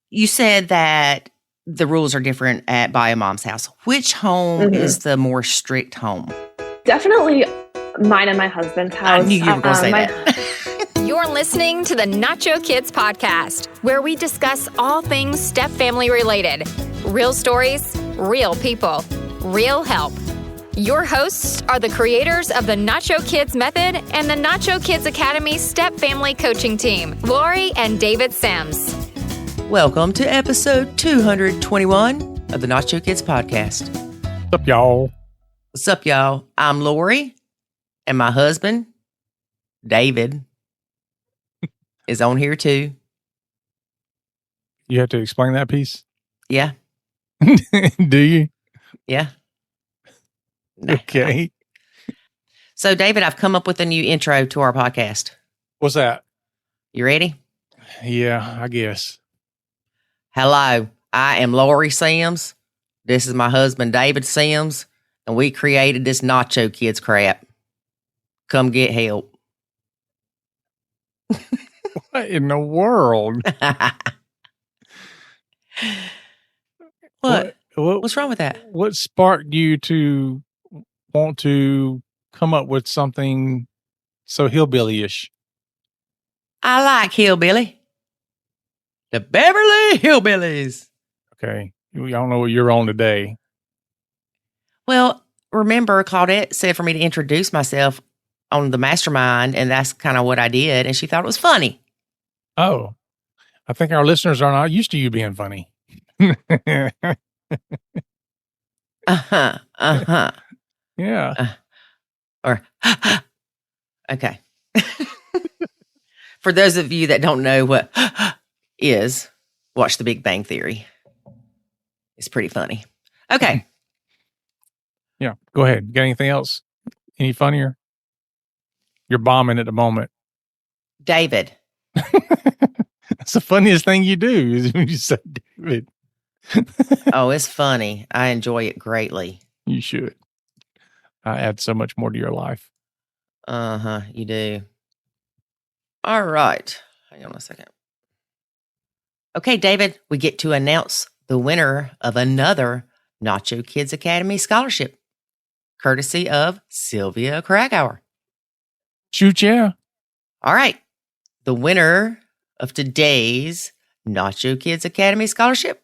you said that the rules are different at Bio Mom's house. Which home is the more strict home? Definitely mine and my husband's house. I knew you were going to say that. You're listening to the Nacho Kids podcast, where we discuss all things step family related. Real stories, real people, real help. Your hosts are the creators of the Nacho Kids Method and the Nacho Kids Academy Step Family Coaching Team, Lori and David Sims. Welcome to episode 221 of the Nacho Kids podcast. What's up, y'all? What's up, y'all? I'm Lori, and my husband, David, is on here too. You have to explain that piece? Yeah. Do you? Yeah. Okay. So, David, I've come up with a new intro to our podcast. What's that? You ready? Yeah, I guess. Hello, I am Lori Sims. This is my husband, David Sims, and we created this Nacho Kids crap. Come get help. What in the world? What? What's wrong with that? What sparked you to want to come up with something so hillbilly-ish? I like hillbilly. The Beverly Hillbillies. Okay. I don't know what you're on today. Well, remember, Claudette said for me to introduce myself on the mastermind, and that's kind of what I did, and she thought it was funny. Oh, I think our listeners are not used to you being funny. Yeah. Okay. For those of you that don't know what is, watch The Big Bang Theory. It's pretty funny. Okay. Yeah. Go ahead. Got anything else? Any funnier? You're bombing at the moment. David. That's the funniest thing you do is when you say David. Oh, it's funny. I enjoy it greatly. You should. I add so much more to your life. Uh-huh, you do. All right. Hang on a second. Okay, David, we get to announce the winner of another Nacho Kids Academy scholarship, courtesy of Sylvia Kragauer. Shoot, yeah. All right. The winner of today's Nacho Kids Academy scholarship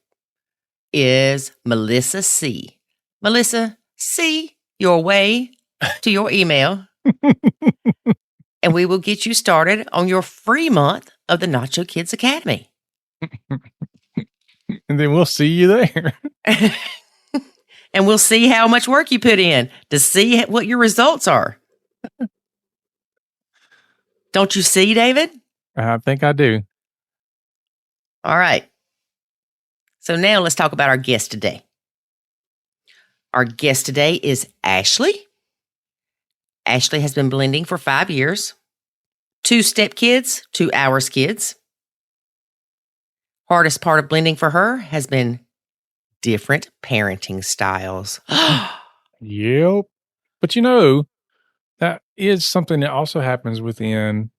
is Melissa C. Melissa, see your way to your email, and we will get you started on your free month of the Nacho Kids Academy. And then we'll see you there. And we'll see how much work you put in to see what your results are. Don't you see, David? I think I do. All right. So now let's talk about our guest today. Our guest today is Ashley. Ashley has been blending for 5 years. 2 stepkids, 2 hours kids. Hardest part of blending for her has been different parenting styles. Yep. But you know, that is something that also happens within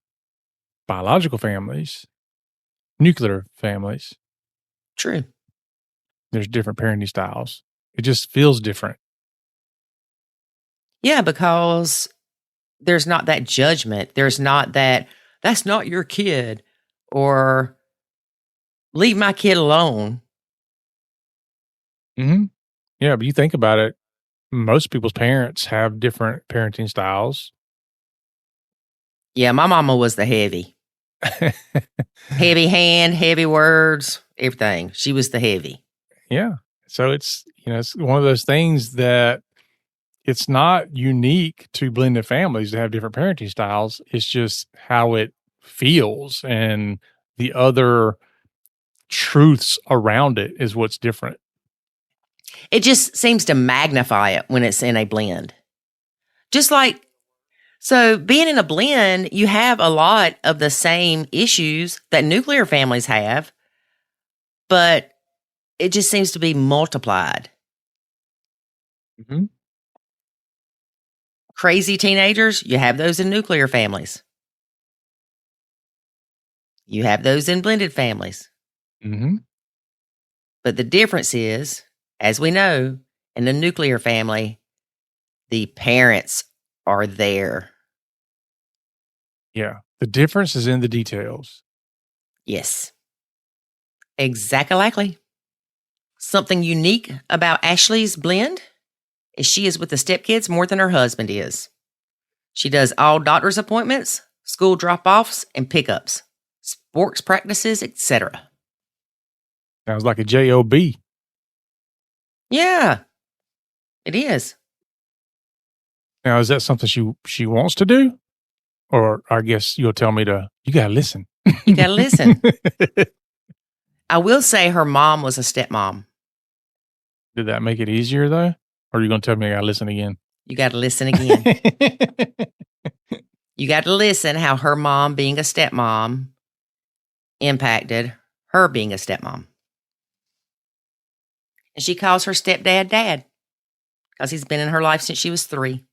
biological families, nuclear families. True. There's different parenting styles. It just feels different. Yeah, because there's not that judgment. There's not that, that's not your kid, or leave my kid alone. Mm-hmm. Yeah, but you think about it, most people's parents have different parenting styles. Yeah, my mama was the heavy. Heavy hand, heavy words, everything. She was the heavy. Yeah. So it's, it's one of those things that it's not unique to blended families to have different parenting styles. It's just how it feels, and the other truths around it is what's different. It just seems to magnify it when it's in a blend. Just like, so being in a blend, you have a lot of the same issues that nuclear families have, but it just seems to be multiplied. Mm-hmm. Crazy teenagers, you have those in nuclear families. You have those in blended families. Mm-hmm. But the difference is, as we know, in the nuclear family, the parents are there. Yeah. The difference is in the details. Yes. Exactly. Something unique about Ashley's blend is she is with the stepkids more than her husband is. She does all doctor's appointments, school drop-offs, and pickups, sports practices, etc. Sounds like a job. Yeah, it is. Now, is that something she wants to do? Or I guess you'll tell me you got to listen. You got to listen. I will say her mom was a stepmom. Did that make it easier, though? Or are you going to tell me I got to listen again? You got to listen again. You got to listen how her mom being a stepmom impacted her being a stepmom. And she calls her stepdad dad because he's been in her life since she was 3.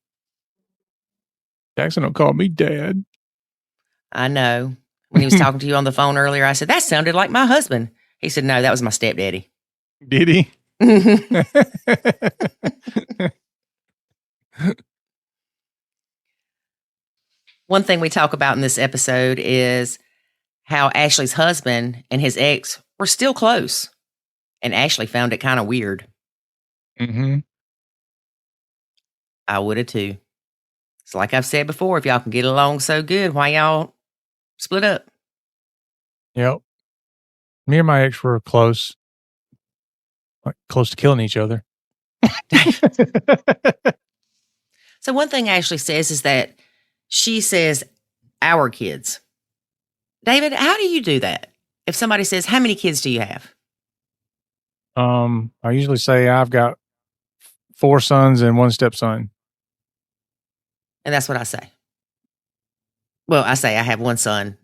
Jackson don't call me dad. I know. When he was talking to you on the phone earlier, I said, that sounded like my husband. He said, no, that was my stepdaddy. Did he? One thing we talk about in this episode is how Ashley's husband and his ex were still close. And Ashley found it kind of weird. Mm-hmm. I would have too. So like I've said before, if y'all can get along so good, why y'all split up? Yep. Me and my ex were close. Like close to killing each other. So one thing Ashley says is that she says, our kids. David, how do you do that? If somebody says, how many kids do you have? I usually say I've got 4 sons and 1 stepson. And that's what I say. Well, I say I have 1 son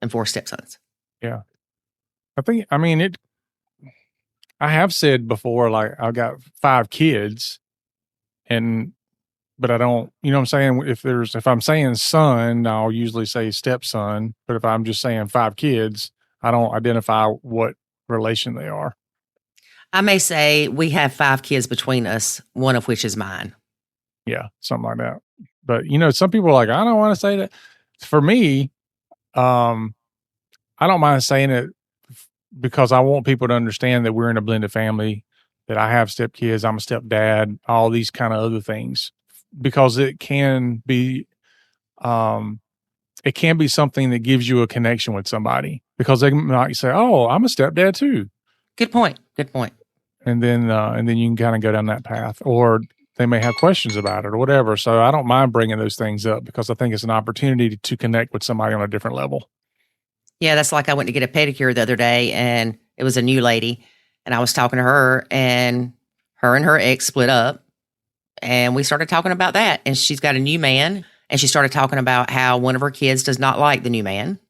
and 4 stepsons. Yeah. I have said before, like I've got 5 kids but I don't, you know what I'm saying? If I'm saying son, I'll usually say stepson. But if I'm just saying 5 kids, I don't identify what relation they are. I may say we have 5 kids between us, one of which is mine. Yeah, something like that. But some people are like, I don't want to say that. For me, I don't mind saying it because I want people to understand that we're in a blended family, that I have stepkids, I'm a stepdad, all these kind of other things, because it can be something that gives you a connection with somebody, because they might say, oh, I'm a stepdad too. Good point. And then you can kind of go down that path, or they may have questions about it or whatever. So I don't mind bringing those things up because I think it's an opportunity to connect with somebody on a different level. Yeah, that's like I went to get a pedicure the other day, and it was a new lady, and I was talking to her, and her ex split up, and we started talking about that. And she's got a new man, and she started talking about how one of her kids does not like the new man.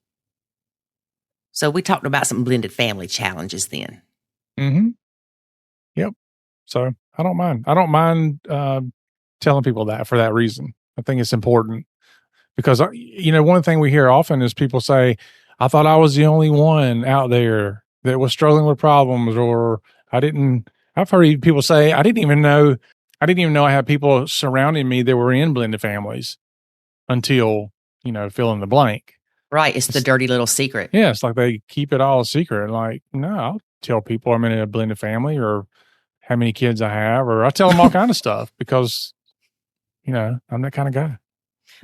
So we talked about some blended family challenges then. Mm-hmm. Yep. So I don't mind. I don't mind telling people that for that reason. I think it's important because, one thing we hear often is people say, I thought I was the only one out there that was struggling with problems, or I've heard people say, I didn't even know I had people surrounding me that were in blended families until, fill in the blank. Right. It's the dirty little secret. Yeah. It's like they keep it all a secret. Like, no, I'll tell people I'm in a blended family, or how many kids I have, or I tell them all kind of stuff because, I'm that kind of guy.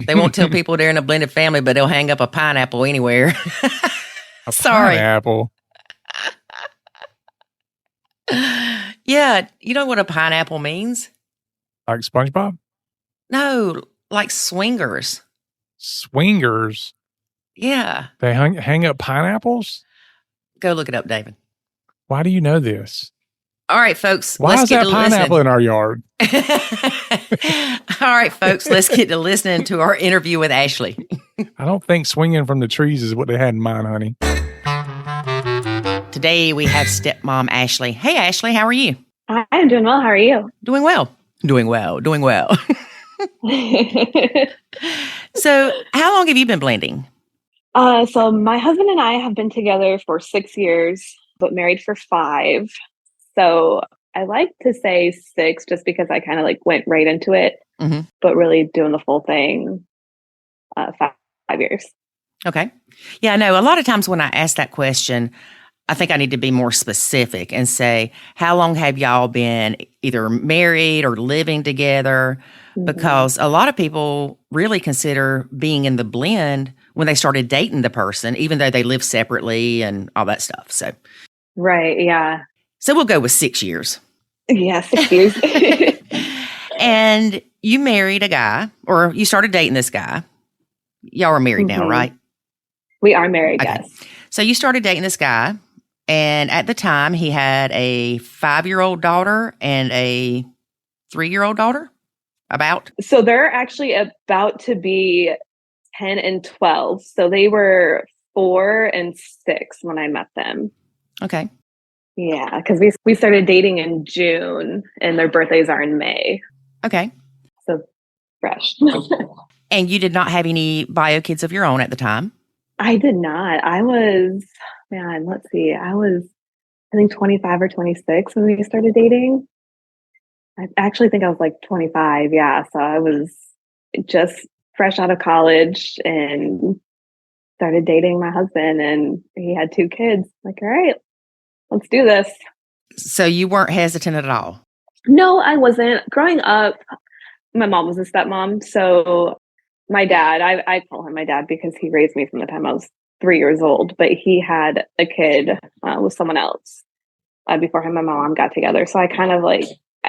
They won't tell people they're in a blended family, but they'll hang up a pineapple anywhere. Sorry. Pineapple. Yeah. You know what a pineapple means? Like SpongeBob? No, like swingers. Swingers? Yeah. They hang up pineapples? Go look it up, David. Why do you know this? All right, folks. Why is that pineapple in our yard? All right, folks. Let's get to listening to our interview with Ashley. I don't think swinging from the trees is what they had in mind, honey. Today we have stepmom Ashley. Hey, Ashley, how are you? I'm doing well. How are you? Doing well. So, how long have you been blending? So my husband and I have been together for 6 years, but married for 5. So I like to say 6 just because I kind of like went right into it, Mm-hmm. but really doing the full thing, 5 years. Okay. Yeah, I know. A lot of times when I ask that question, I think I need to be more specific and say, how long have y'all been either married or living together? Because a lot of people really consider being in the blend when they started dating the person, even though they live separately and all that stuff. Right. Yeah. So we'll go with 6 years. Yeah. 6 years. And you married a guy, or you started dating this guy. Y'all are married now, right? We are married, Okay. yes. So you started dating this guy, and at the time he had a 5-year-old daughter and a 3-year-old daughter, about? So they're actually about to be 10 and 12. So they were 4 and 6 when I met them. Okay. Yeah, because we started dating in June and their birthdays are in May. Okay. So fresh. And you did not have any bio kids of your own at the time? I did not. I was, man, let's see. I think 25 or 26 when we started dating. I actually think I was like 25. Yeah. So I was just fresh out of college and started dating my husband, and he had 2 kids. Like, all right, let's do this. So you weren't hesitant at all? No, I wasn't. Growing up, my mom was a stepmom. So my dad, I call him my dad because he raised me from the time I was 3 years old, but he had a kid with someone else before him and my mom got together. So I kind of like,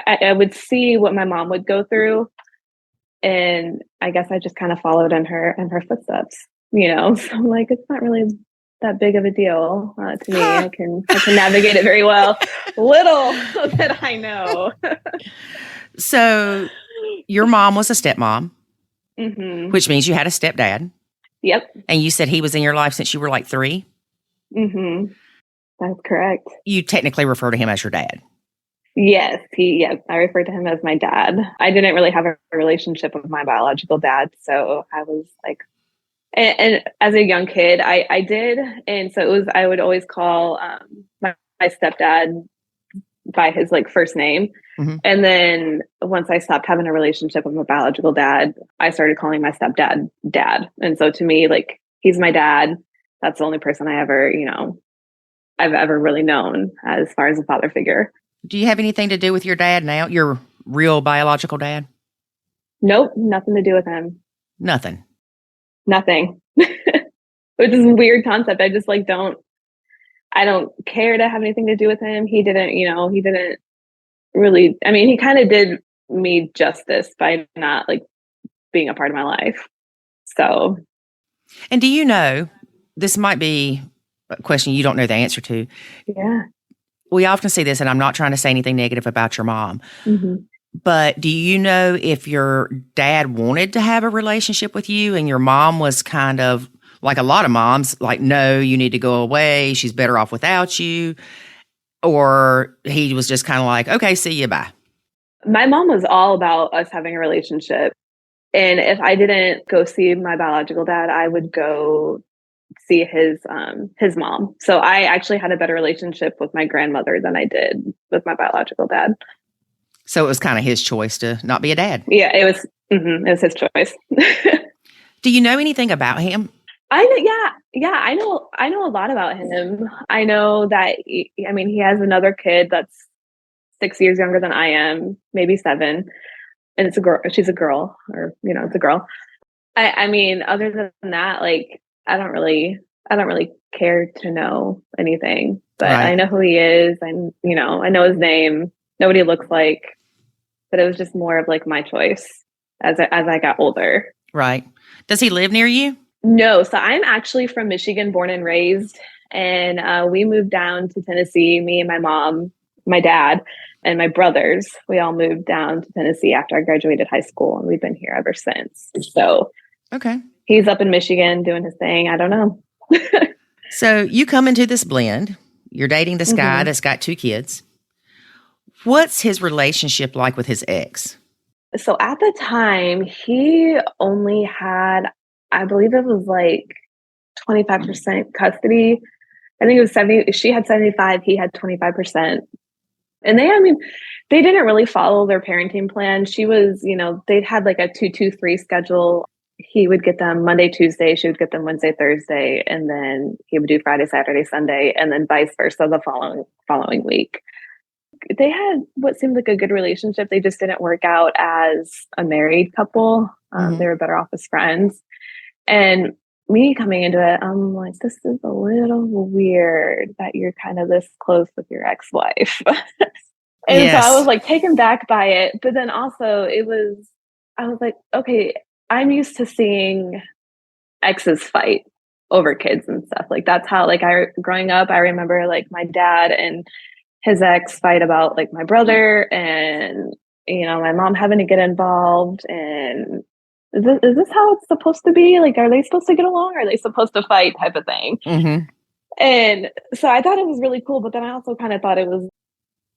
I would see what my mom would go through. And I guess I just kind of followed in her footsteps, So I'm like, it's not really that big of a deal to me. I can navigate it very well. Little that I know. So your mom was a stepmom, Mm-hmm. which means you had a stepdad. Yep. And you said he was in your life since you were like 3? Mm-hmm. That's correct. You technically refer to him as your dad. Yes, I refer to him as my dad. I didn't really have a relationship with my biological dad, so I was like, and as a young kid, I did, and so it was. I would always call my stepdad by his like first name, and then once I stopped having a relationship with my biological dad, I started calling my stepdad dad, and so to me, like he's my dad. That's the only person I've ever really known as far as a father figure. Do you have anything to do with your dad now? Your real biological dad? Nope, nothing to do with him. Nothing. Nothing. Which is a weird concept. I just like I don't care to have anything to do with him. He didn't really, I mean, he kind of did me justice by not like being a part of my life. So. And do you know, this might be a question you don't know the answer to. Yeah. We often see this, and I'm not trying to say anything negative about your mom, Mm-hmm. but do you know if your dad wanted to have a relationship with you and your mom was kind of like a lot of moms, like, no, you need to go away. She's better off without you. Or he was just kind of like, okay, see you, bye. My mom was all about us having a relationship. And if I didn't go see my biological dad, I would go see his mom. So I actually had a better relationship with my grandmother than I did with my biological dad. So it was kind of his choice to not be a dad. Yeah, it was his choice. Do you know anything about him? I know a lot about him. I know that he has another kid that's 6 years younger than I am, maybe 7, and it's a girl. She's a girl, or it's a girl. I mean, other than that, like I don't really care to know anything, but Right. I know who he is, and I know his name, know what he looks like, but it was just more of like my choice as I got older. Right. Does he live near you? No, so I'm actually from Michigan, born and raised, and we moved down to Tennessee. Me and my mom, my dad, and my brothers. We all moved down to Tennessee after I graduated high school, and we've been here ever since. So, okay, he's up in Michigan doing his thing. I don't know. So you come into this blend. You're dating this guy that's got 2 kids. What's his relationship like with his ex? So at the time, he only had, I believe it was like 25% custody. I think it was 70. She had 75. He had 25%. And they didn't really follow their parenting plan. She was, they'd had like a 2-2-3 schedule. He would get them Monday, Tuesday. She would get them Wednesday, Thursday, and then he would do Friday, Saturday, Sunday, and then vice versa the following week. They had what seemed like a good relationship. They just didn't work out as a married couple. They were better off as friends. And me coming into it, I'm like, this is a little weird that you're kind of this close with your ex-wife. And Yes. so I was like taken back by it. But then also I was like, okay, I'm used to seeing exes fight over kids and stuff. Like that's how, like growing up, I remember like my dad and his ex fight about like my brother and, my mom having to get involved. And is this how it's supposed to be? Like, are they supposed to get along? Or are they supposed to fight type of thing? Mm-hmm. And so I thought it was really cool, but then I also kind of thought it was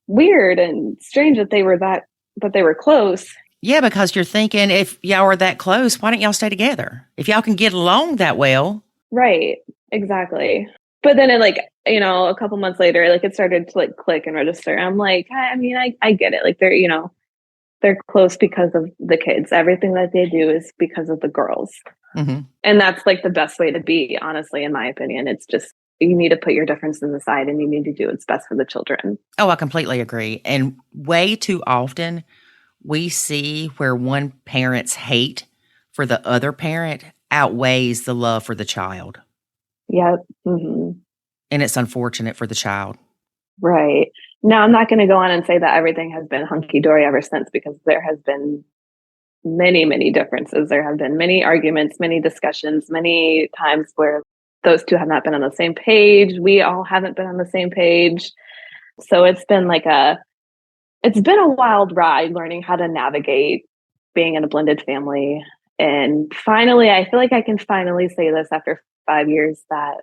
weird and strange that they were close. Yeah, because you're thinking if y'all are that close, why don't y'all stay together? If y'all can get along that well. Right. Exactly. But then a couple months later, like it started to like click and register. I'm like, I get it. Like they're close because of the kids. Everything that they do is because of the girls. Mm-hmm. And that's like the best way to be, honestly, in my opinion. It's just, you need to put your differences aside and you need to do what's best for the children. Oh, I completely agree. And way too often we see where one parent's hate for the other parent outweighs the love for the child. Yep. Mm-hmm. And it's unfortunate for the child. Right. Now, I'm not going to go on and say that everything has been hunky-dory ever since, because there has been many, many differences. There have been many arguments, many discussions, many times where those two have not been on the same page. We all haven't been on the same page. So it's been a wild ride learning how to navigate being in a blended family. And finally, I feel like I can finally say this after 5 years that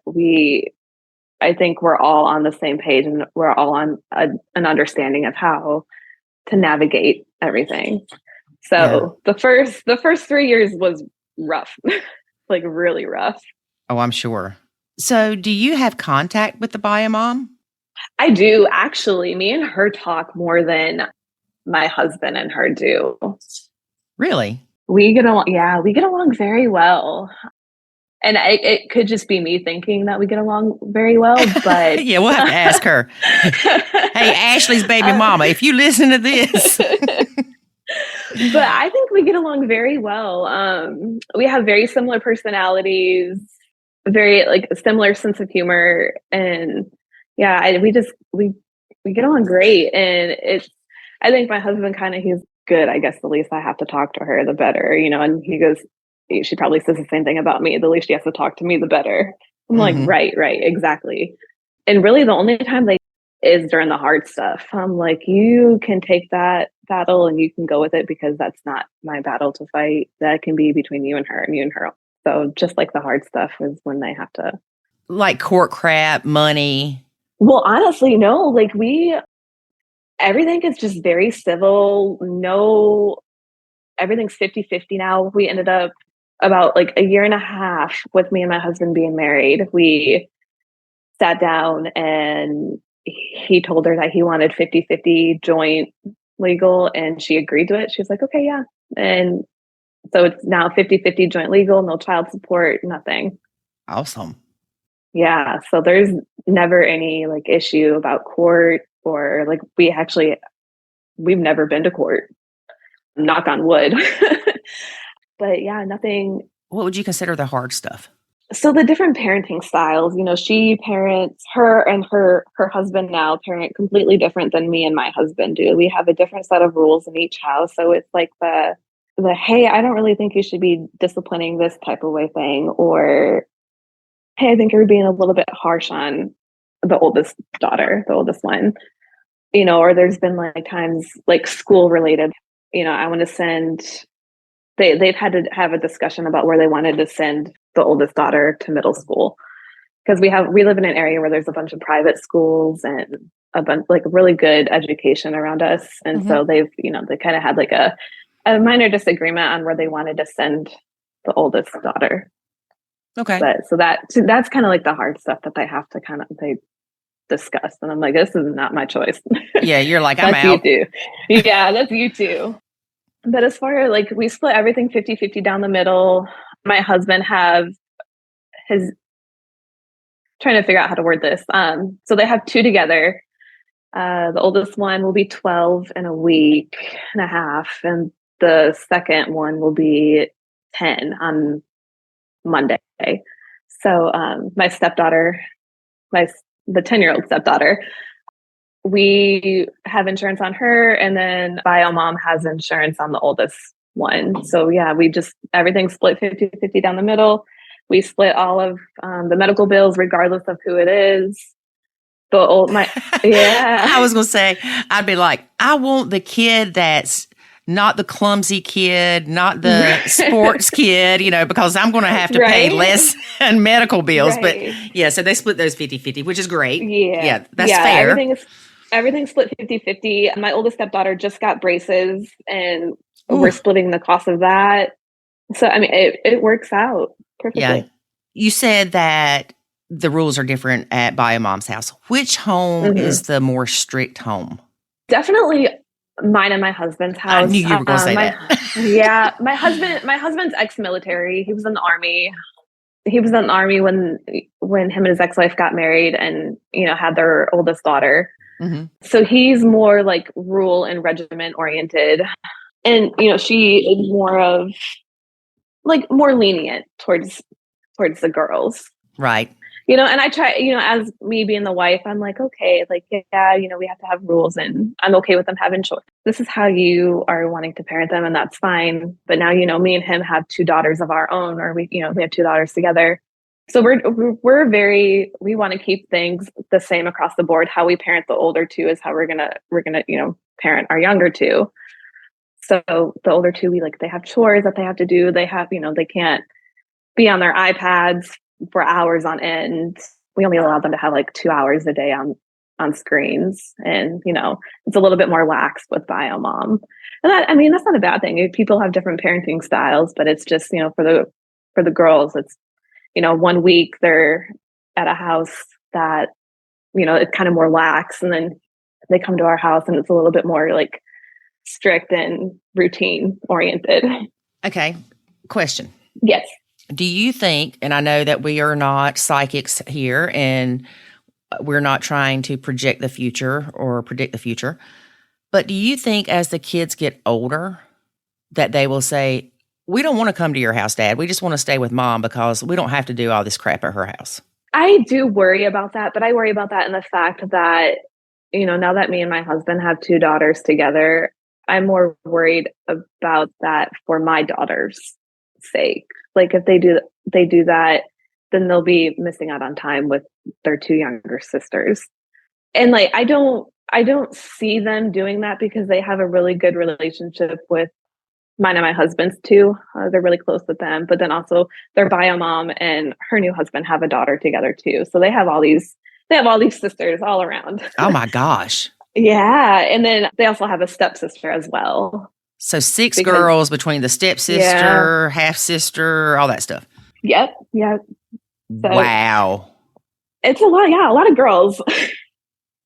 I think we're all on the same page and we're all on an understanding of how to navigate everything. So the first 3 years was rough, like really rough. Oh, I'm sure. So do you have contact with the bio mom? I do, actually. Me and her talk more than my husband and her do. Really? We get along. Yeah, we get along very well. And it could just be me thinking that we get along very well, but yeah, we'll have to ask her. Hey, Ashley's baby mama, if you listen to this. But I think we get along very well. We have very similar personalities, very like a similar sense of humor, and yeah, we get along great. And I think my husband he's good. I guess the least I have to talk to her, the better, and he goes, she probably says the same thing about me. The least she has to talk to me, the better. I'm like, right, exactly. And really the only time is during the hard stuff. I'm like, you can take that battle and you can go with it, because that's not my battle to fight. That can be between you and her and you and her. So just like the hard stuff is when they have to. Like court crap, money. Well, honestly, no, like everything is just very civil. No, everything's 50-50 now. We ended up about like a year and a half with me and my husband being married. We sat down and he told her that he wanted 50-50 joint legal, and she agreed to it. She was like, okay, yeah. And so it's now 50-50 joint legal, no child support, nothing. Awesome. Yeah. So there's never any like issue about court, or like we've never been to court, knock on wood. But yeah, nothing. What would you consider the hard stuff? So the different parenting styles, she parents, her and her husband now parent completely different than me and my husband do. We have a different set of rules in each house. So it's like the hey, I don't really think you should be disciplining this type of way thing, or hey, I think you're being a little bit harsh on the oldest daughter, the oldest one, or there's been like times like school related, I want to send. They've had to have a discussion about where they wanted to send the oldest daughter to middle school, because we live in an area where there's a bunch of private schools and a bunch like really good education around us, and so they've they kind of had like a minor disagreement on where they wanted to send the oldest daughter. Okay, but so that's kind of like the hard stuff that they have to discussed. And I'm like, this is not my choice. Yeah, you're like, I'm That's out. you too. Yeah, that's you too. But as far as like, we split everything 50-50 down the middle. My husband have his, trying to figure out how to word this. So they have two together. The oldest one will be 12 in a week and a half, and the second one will be 10 on Monday. So my stepdaughter, the 10-year-old stepdaughter, we have insurance on her, and then bio mom has insurance on the oldest one. So yeah, we just, everything's split 50-50 down the middle. We split all of the medical bills regardless of who it is. Yeah. I was going to say, I'd be like, I want the kid that's not the clumsy kid, not the sports kid, because I'm going to have to pay less in medical bills. Right. But yeah, so they split those 50-50, which is great. Yeah, that's fair. Everything's split 50-50. My oldest stepdaughter just got braces, and we're splitting the cost of that. So, I mean, it works out perfectly. Yeah. You said that the rules are different at bio mom's house. Which home is the more strict home? Definitely mine and my husband's house. I knew you were going to say that. Yeah. My husband's ex-military. He was in the Army. He was in the Army when him and his ex-wife got married and, had their oldest daughter. Mm-hmm. So he's more like rule and regiment oriented. And, she is more lenient towards the girls. Right. And I try, as me being the wife, I'm like, okay, like, yeah, we have to have rules, and I'm okay with them having choice. This is how you are wanting to parent them, and that's fine. But now, me and him have two daughters of our own, or we have two daughters together. So we want to keep things the same across the board. How we parent the older two is how we're gonna parent our younger two. So the older two, they have chores that they have to do. They have, they can't be on their iPads for hours on end. We only allow them to have 2 hours a day on screens. And, it's a little bit more lax with bio mom. And that's not a bad thing. People have different parenting styles, but it's just, for the girls, it's, 1 week they're at a house that, it's kind of more lax. And then they come to our house and it's a little bit more strict and routine oriented. Okay. Question. Yes. Do you think, and I know that we are not psychics here and we're not trying to project the future or predict the future, but do you think as the kids get older that they will say, we don't want to come to your house, Dad. We just want to stay with Mom because we don't have to do all this crap at her house? I do worry about that, but I worry about that in the fact that, now that me and my husband have two daughters together, I'm more worried about that for my daughter's sake. If they do that, then they'll be missing out on time with their two younger sisters. And I don't see them doing that because they have a really good relationship with mine and my husband's too. They're really close with them, but then also their bio mom and her new husband have a daughter together too. So they have all these sisters all around. Oh my gosh. Yeah. And then they also have a stepsister as well. So six girls between the stepsister, half sister, all that stuff. Yep. Yeah. So wow. It's a lot. Yeah. A lot of girls.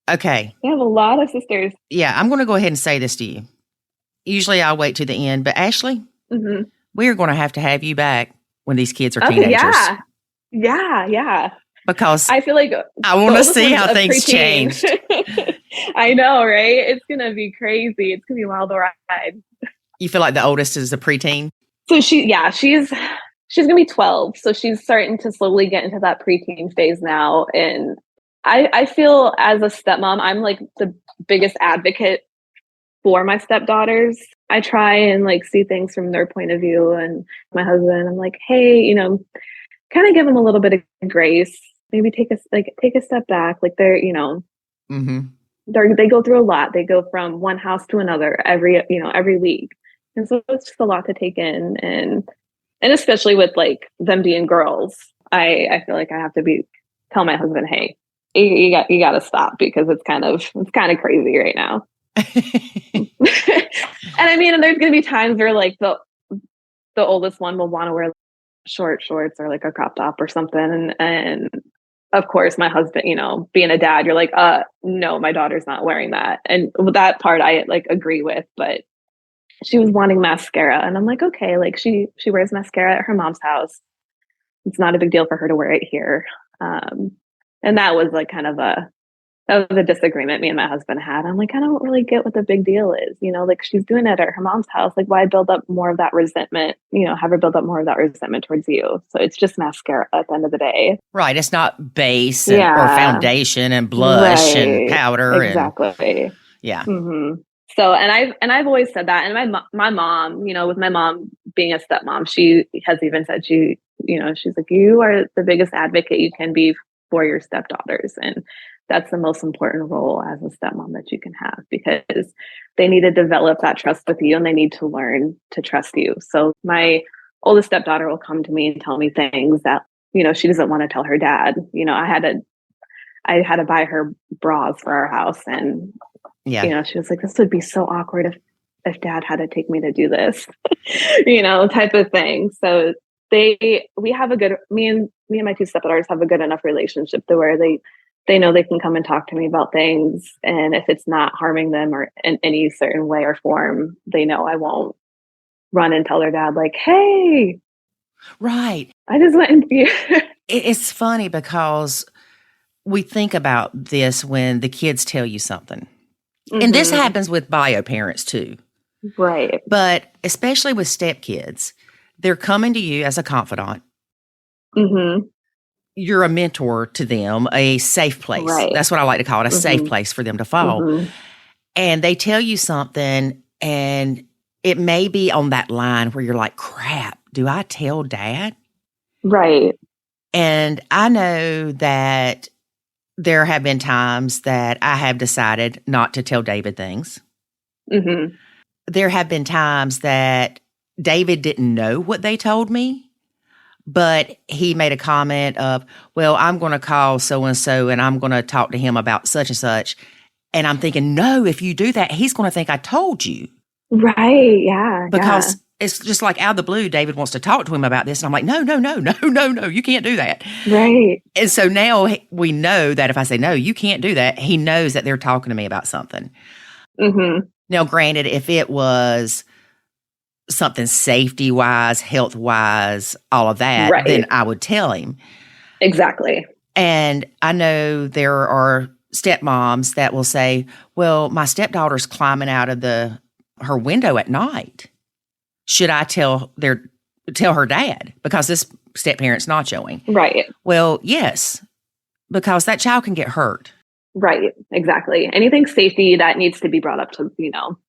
Okay. They have a lot of sisters. Yeah. I'm going to go ahead and say this to you. Usually I'll wait to the end, but Ashley, we are going to have you back when these kids are teenagers. Yeah. Yeah. Yeah. Because I feel like I want to see how things change. I know, right? It's going to be crazy. It's going to be a wild ride. You feel like the oldest is a preteen? So she's going to be 12. So she's starting to slowly get into that preteen phase now. And I feel as a stepmom, I'm the biggest advocate for my stepdaughters. I try and see things from their point of view. And my husband, I'm like, hey, kind of give them a little bit of grace. Maybe take a step back. They're, they go through a lot. They go from one house to another every week. And so it's just a lot to take in. And especially with them being girls, I feel like I have to tell my husband, hey, you got to stop because it's kind of crazy right now. And there's going to be times where the oldest one will want to wear short shorts or a crop top or something. And of course, my husband, being a dad, you're like, no, my daughter's not wearing that. And that part I like agree with, but she was wanting mascara. And I'm like, okay, like she wears mascara at her mom's house. It's not a big deal for her to wear it here. And that was like that was a disagreement me and my husband had. I'm like, I don't really get what the big deal is. Like she's doing it at her mom's house. Like why build up more of that resentment, have her build up more of that resentment towards you. So it's just mascara at the end of the day. Right. It's not base or foundation and blush and powder. Exactly. Yeah. Mm-hmm. So, and I've always said that. And my mom, with my mom being a stepmom, she has even said she's like, you are the biggest advocate you can be for your stepdaughters. And that's the most important role as a stepmom that you can have, because they need to develop that trust with you and they need to learn to trust you. So my oldest stepdaughter will come to me and tell me things that, she doesn't want to tell her dad. I had to buy her bras for our house, and she was like, this would be so awkward if dad had to take me to do this, type of thing. So we have me and my two stepdaughters have a good enough relationship to where they know they can come and talk to me about things. And if it's not harming them or in any certain way or form, they know I won't run and tell their dad like, hey, right, I just went and it's funny because we think about this when the kids tell you something. Mm-hmm. And this happens with bio parents too. Right. But especially with stepkids, they're coming to you as a confidant. Mm-hmm. You're a mentor to them, a safe place. Right. That's what I like to call it, a safe place for them to fall. Mm-hmm. And they tell you something, and it may be on that line where you're like, crap, do I tell dad? Right. And I know that there have been times that I have decided not to tell David things. Mm-hmm. There have been times that David didn't know what they told me, but he made a comment of, well, I'm going to call so-and-so and I'm going to talk to him about such and such. And I'm thinking, no, if you do that, he's going to think I told you. Right. Yeah. Because it's just like out of the blue, David wants to talk to him about this. And I'm like, no, you can't do that. Right. And so now we know that if I say, no, you can't do that, he knows that they're talking to me about something. Mm-hmm. Now, granted, if it was something safety-wise, health-wise, all of that, right, then I would tell him. Exactly. And I know there are stepmoms that will say, well, my stepdaughter's climbing out of her window at night. Should I tell her dad? Because this step-parent's nachoing. Right. Well, yes, because that child can get hurt. Right. Exactly. Anything safety that needs to be brought up to,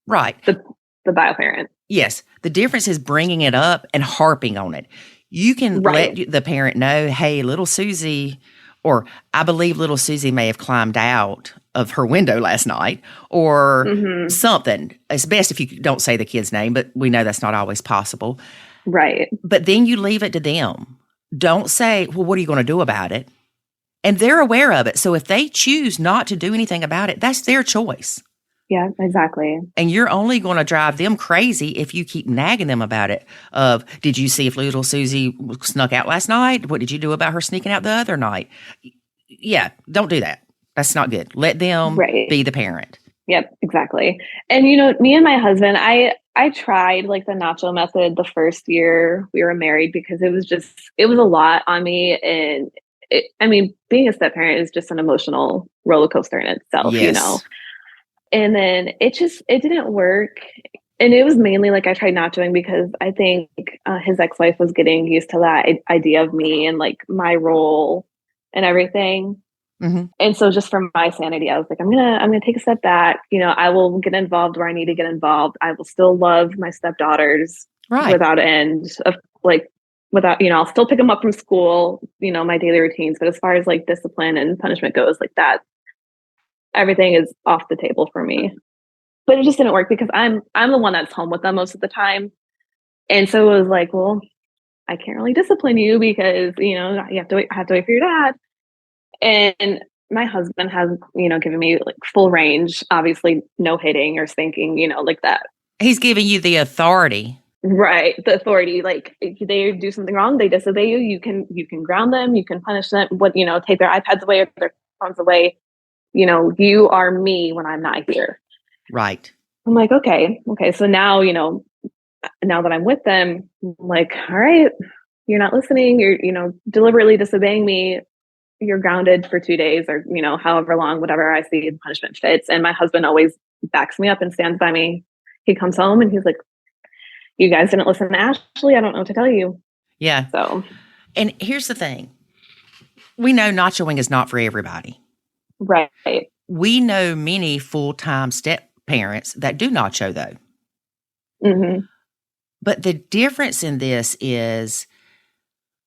right, the bio parent. Yes. The difference is bringing it up and harping on it. You can let the parent know, hey, little Susie, or I believe little Susie may have climbed out of her window last night, or something. It's best if you don't say the kid's name, but we know that's not always possible. Right. But then you leave it to them. Don't say, well, what are you going to do about it? And they're aware of it. So if they choose not to do anything about it, that's their choice. Yeah, exactly. And you're only going to drive them crazy if you keep nagging them about it. Did you see if little Susie snuck out last night? What did you do about her sneaking out the other night? Yeah, don't do that. That's not good. Let them be the parent. Yep, exactly. And, me and my husband, I tried like the nacho method the first year we were married because it was a lot on me. And being a step parent is just an emotional roller coaster in itself, And then it didn't work. And it was mainly like I tried nachoing because I think his ex-wife was getting used to that idea of me and like my role and everything. Mm-hmm. And so just for my sanity, I was like, I'm gonna take a step back. I will get involved where I need to get involved. I will still love my stepdaughters without end of like without, I'll still pick them up from school, my daily routines. But as far as like discipline and punishment goes, like that, everything is off the table for me. But it just didn't work because I'm the one that's home with them most of the time. And so it was like, well, I can't really discipline you because, you have to wait for your dad. And my husband has, given me like full range, obviously no hitting or spanking, like that. He's giving you the authority. Right. The authority, like if they do something wrong, they disobey you, you can ground them, you can punish them, take their iPads away or their phones away. You are me when I'm not here. Right. I'm like, okay. So now, now that I'm with them, I'm like, all right, you're not listening. You're, deliberately disobeying me. You're grounded for 2 days or, however long, whatever I see the punishment fits. And my husband always backs me up and stands by me. He comes home and he's like, you guys didn't listen to Ashley. I don't know what to tell you. Yeah. So, and here's the thing. We know nachoing is not for everybody. right. We know many full-time step parents that do nacho though. Mm-hmm. But the difference in this is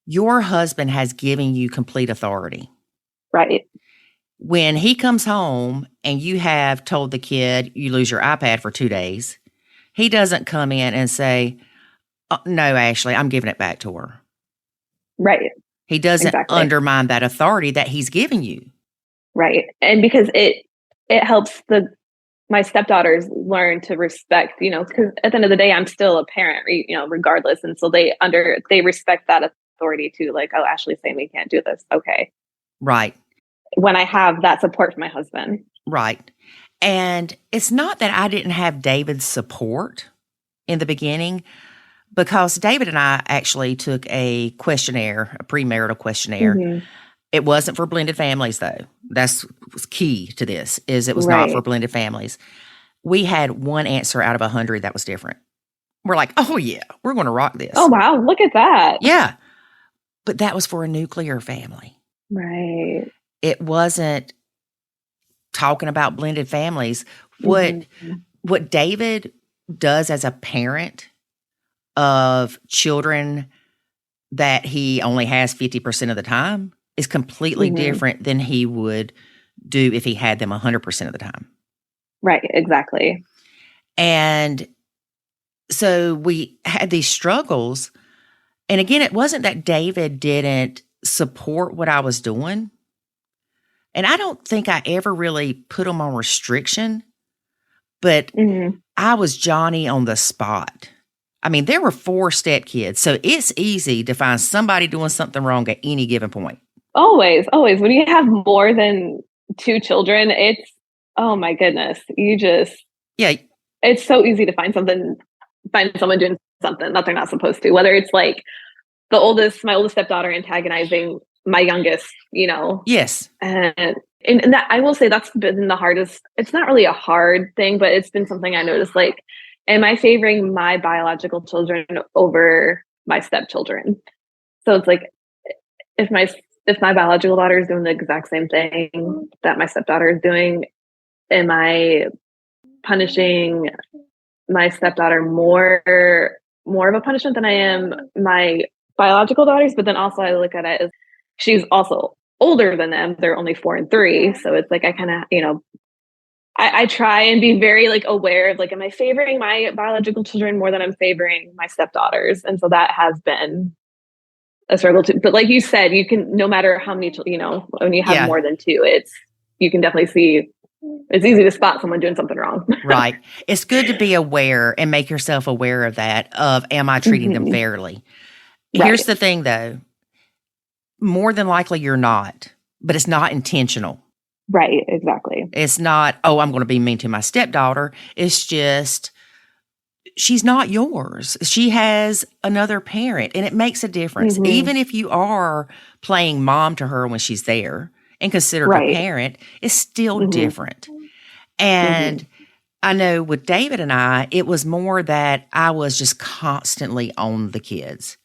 your husband has given you complete authority. Right. When he comes home and you have told the kid you lose your iPad for 2 days, he doesn't come in and say, oh, no, Ashley, I'm giving it back to her. Right. He doesn't Exactly. undermine that authority that he's given you. Right. And because it helps my stepdaughters learn to respect, because at the end of the day, I'm still a parent, regardless. And so they respect that authority too. Like, oh, Ashley's saying we can't do this. Okay. Right. When I have that support from my husband. Right. And it's not that I didn't have David's support in the beginning, because David and I actually took a questionnaire, a premarital questionnaire. Mm-hmm. It wasn't for blended families, though. That's key to this, is it was not for blended families. We had one answer out of 100 that was different. We're like, oh, yeah, we're going to rock this. Oh, wow. Look at that. Yeah. But that was for a nuclear family. Right. It wasn't talking about blended families. What David does as a parent of children that he only has 50% of the time is completely different than he would do if he had them 100% of the time. Right, exactly. And so we had these struggles. And again, it wasn't that David didn't support what I was doing. And I don't think I ever really put him on restriction, but I was Johnny on the spot. I mean, there were 4 stepkids, so it's easy to find somebody doing something wrong at any given point. Always. When you have more than 2 children, oh my goodness. It's so easy to find someone doing something that they're not supposed to, whether it's like my oldest stepdaughter antagonizing my youngest, Yes. And that, I will say, that's been the hardest. It's not really a hard thing, but it's been something I noticed, like, am I favoring my biological children over my stepchildren? So it's like, if my biological daughter is doing the exact same thing that my stepdaughter is doing, am I punishing my stepdaughter more of a punishment than I am my biological daughters? But then also I look at it as she's also older than them. They're only 4 and 3. So it's like, I kind of, I try and be very like aware of like, am I favoring my biological children more than I'm favoring my stepdaughters? And so that has been a struggle too. But like you said, you can, no matter how many, when you have more than 2, you can definitely see, it's easy to spot someone doing something wrong. Right. It's good to be aware and make yourself aware of that, of am I treating them fairly? Right. Here's the thing though, more than likely you're not, but it's not intentional. Right, exactly. It's not, oh, I'm going to be mean to my stepdaughter. It's just, she's not yours. She has another parent, and it makes a difference. Even if you are playing mom to her when she's there and considered a parent, it's still different. And I know with David and I, it was more that I was just constantly on the kids.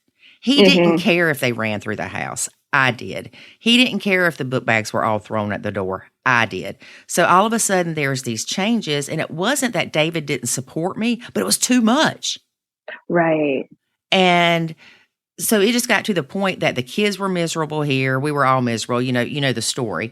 He didn't care if they ran through the house. I did. He didn't care if the book bags were all thrown at the door. I did. So all of a sudden there's these changes, and it wasn't that David didn't support me, but it was too much. Right. And so it just got to the point that the kids were miserable here. We were all miserable. You know the story.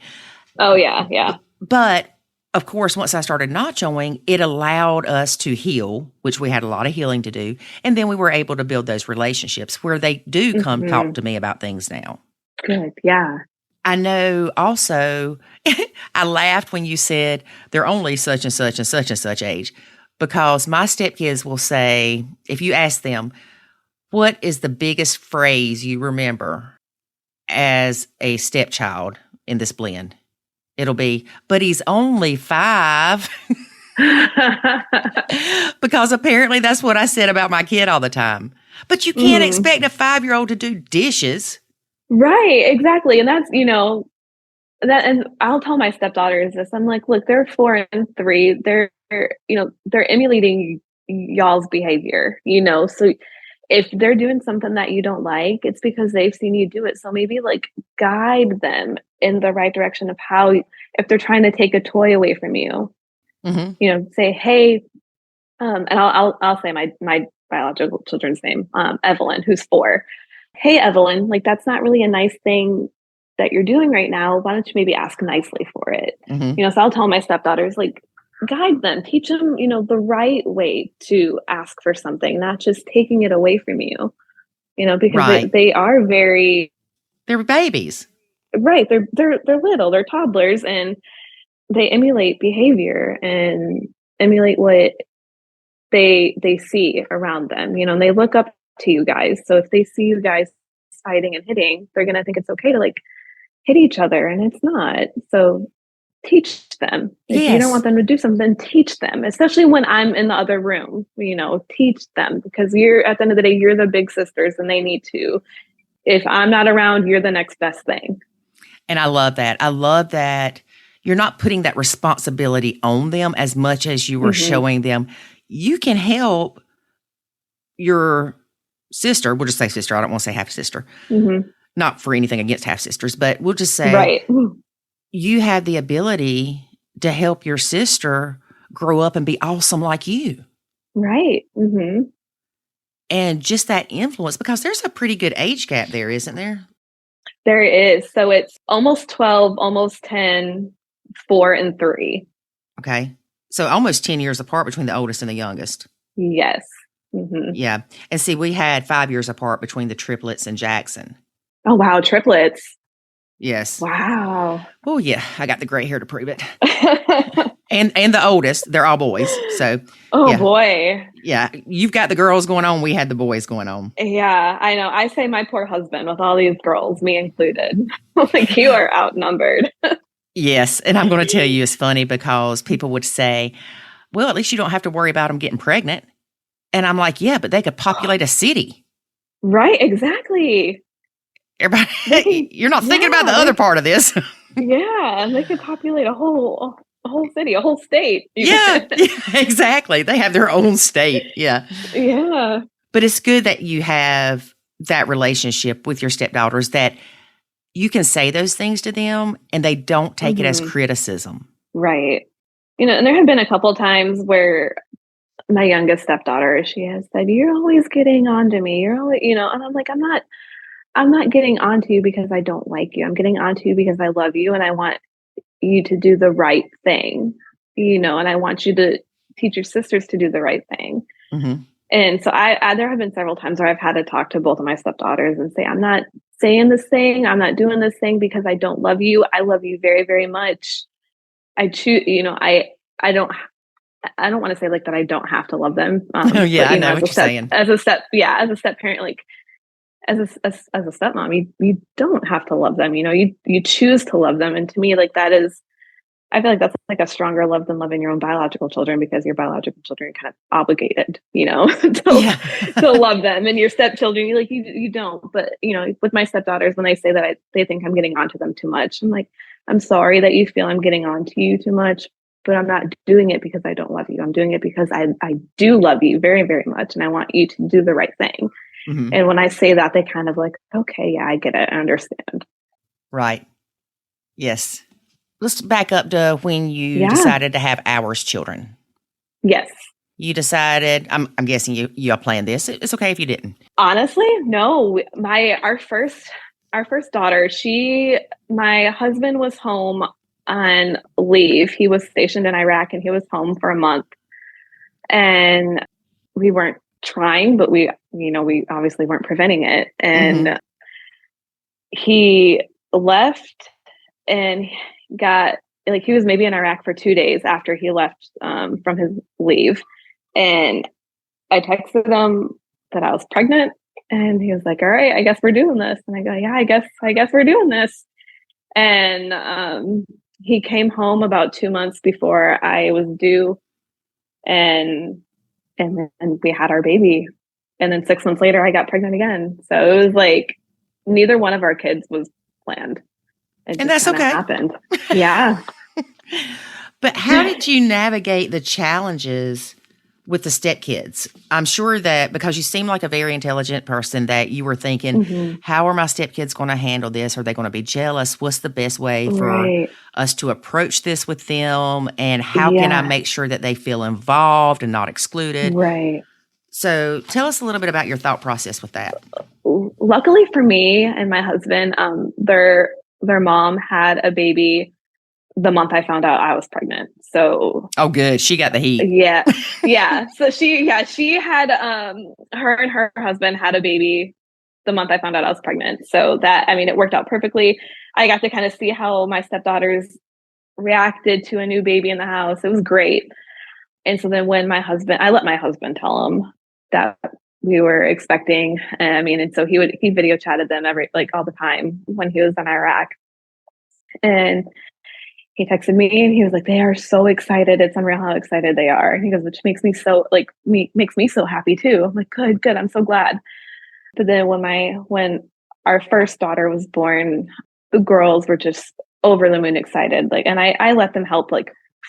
Oh yeah. Yeah. But of course, once I started nachoing, it allowed us to heal, which we had a lot of healing to do. And then we were able to build those relationships where they do come talk to me about things now. Good. Yeah. I know also, I laughed when you said they're only such and such and such and such age, because my stepkids will say, if you ask them, what is the biggest phrase you remember as a stepchild in this blend? It'll be, but he's only 5. Because apparently that's what I said about my kid all the time. But you can't expect a 5-year-old to do dishes. Right, exactly. And that's, that, and I'll tell my stepdaughters this. I'm like, look, they're 4 and 3. They're emulating y'all's behavior, so if they're doing something that you don't like, it's because they've seen you do it. So maybe like guide them in the right direction of how, if they're trying to take a toy away from you, say, hey, and I'll say my biological children's name, Evelyn, who's 4. Hey, Evelyn, like that's not really a nice thing that you're doing right now. Why don't you maybe ask nicely for it? So I'll tell my stepdaughters, like, guide them, teach them, the right way to ask for something, not just taking it away from you, because they are they're babies. Right. They're little, they're toddlers, and they emulate behavior and emulate what they see around them, and they look up to you guys. So if they see you guys fighting and hitting, they're going to think it's okay to like hit each other, and it's not. So teach them. If you don't want them to do something, teach them, especially when I'm in the other room, teach them, because you're, at the end of the day, you're the big sisters and they need to. If I'm not around, you're the next best thing. And I love that. I love that you're not putting that responsibility on them as much as you were showing them you can help your sister. We'll just say sister. I don't want to say half sister. Not for anything against half sisters, but we'll just say you have the ability to help your sister grow up and be awesome like you. Right. And just that influence, because there's a pretty good age gap there, isn't there? There is. So it's almost 12, almost 10, 4 and 3. Okay. So almost 10 years apart between the oldest and the youngest. Yes. Yeah. And see, we had 5 years apart between the triplets and Jackson. Oh, wow. Triplets. Yes. Wow. Oh, yeah. I got the gray hair to prove it. and the oldest, they're all boys. So, boy. Yeah. You've got the girls going on. We had the boys going on. Yeah, I know. I say my poor husband with all these girls, me included. Like, you are outnumbered. Yes. And I'm going to tell you, it's funny because people would say, well, at least you don't have to worry about them getting pregnant. And I'm like, yeah, but they could populate a city. Right. Exactly. Everybody, you're not thinking about the other part of this. Yeah. And they could populate a whole city, a whole state. Yeah, exactly. They have their own state. Yeah. Yeah. But it's good that you have that relationship with your stepdaughters, that you can say those things to them and they don't take it as criticism. Right. And there have been a couple of times where my youngest stepdaughter, she has said, you're always getting on to me. You're always, and I'm like, I'm not getting on to you because I don't like you. I'm getting on to you because I love you and I want you to do the right thing, and I want you to teach your sisters to do the right thing. And so I there have been several times where I've had to talk to both of my stepdaughters and say, I'm not saying this thing. I'm not doing this thing because I don't love you. I love you very, very much. I choose, I don't want to say like that I don't have to love them. Oh yeah, but, I know what you're saying. As a step parent, like as a stepmom, you don't have to love them. You choose to love them, and to me, like that is, I feel like that's like a stronger love than loving your own biological children, because your biological children are kind of obligated, to love them, and your stepchildren, you don't. But with my stepdaughters, when they say that they think I'm getting onto them too much, I'm like, I'm sorry that you feel I'm getting onto you too much, but I'm not doing it because I don't love you. I'm doing it because I do love you very, very much, and I want you to do the right thing. And when I say that, they kind of like, okay, yeah, I get it. I understand. Right. Yes. Let's back up to when you decided to have ours children. Yes. You decided, I'm guessing you all planned this. It's okay if you didn't. Honestly, no. Our first daughter, my husband was home on leave. He was stationed in Iraq and he was home for a month. And we weren't trying, but we obviously weren't preventing it. And he left and got, like, he was maybe in Iraq for 2 days after he left from his leave. And I texted him that I was pregnant, and he was like, all right, I guess we're doing this. And I go, yeah, I guess we're doing this. And he came home about 2 months before I was due, and then we had our baby. And then 6 months later, I got pregnant again. So it was like neither one of our kids was planned. And that's okay. Happened. Yeah. But how did you navigate the challenges with the stepkids? I'm sure that because you seem like a very intelligent person, that you were thinking, how are my stepkids going to handle this? Are they going to be jealous? What's the best way for us to approach this with them? And how can I make sure that they feel involved and not excluded? Right. So tell us a little bit about your thought process with that. Luckily for me and my husband, their mom had a baby the month I found out I was pregnant. So oh, good. She got the heat. Yeah. Yeah. So she had her and her husband had a baby the month I found out I was pregnant. So that, I mean, it worked out perfectly. I got to kind of see how my stepdaughters reacted to a new baby in the house. It was great. And so then when I let my husband tell him that we were expecting, and so he video chatted them all the time when he was in Iraq. And he texted me and he was like, they are so excited. It's unreal how excited they are. And he goes, which makes me so makes me so happy too. I'm like, good. I'm so glad. But then when our first daughter was born, the girls were just over the moon excited. And I let them help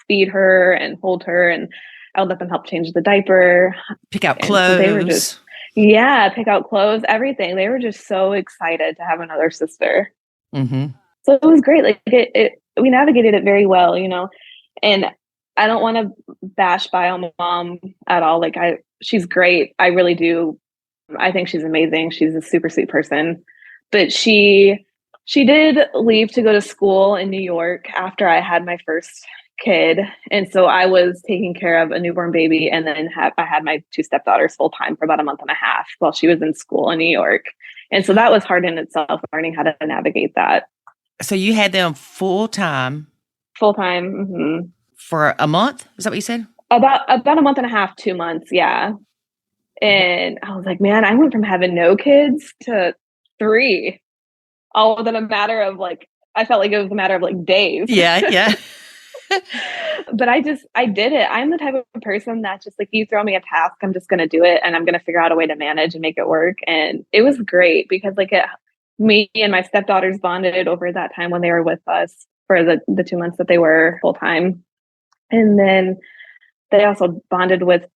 feed her and hold her, and I would let them help change the diaper, pick out clothes. So they were just, pick out clothes, everything. They were just so excited to have another sister. Mm-hmm. So it was great. We navigated it very well, and I don't want to bash Bio Mom at all. She's great. I really do. I think she's amazing. She's a super sweet person, but she did leave to go to school in New York after I had my first kid. And so I was taking care of a newborn baby, and then I had my two stepdaughters full time for about a month and a half while she was in school in New York. And so that was hard in itself, learning how to navigate that. So you had them full time? Full time. Mm-hmm. For a month? Is that what you said? About a month and a half, 2 months. Yeah. And I was like, man, I went from having no kids to 3, all within a matter of I felt like it was a matter of days. Yeah. But I did it. I'm the type of person that just you throw me a task, I'm just going to do it, and I'm going to figure out a way to manage and make it work. And it was great because me and my stepdaughters bonded over that time when they were with us for the 2 months that they were full time. And then they also bonded with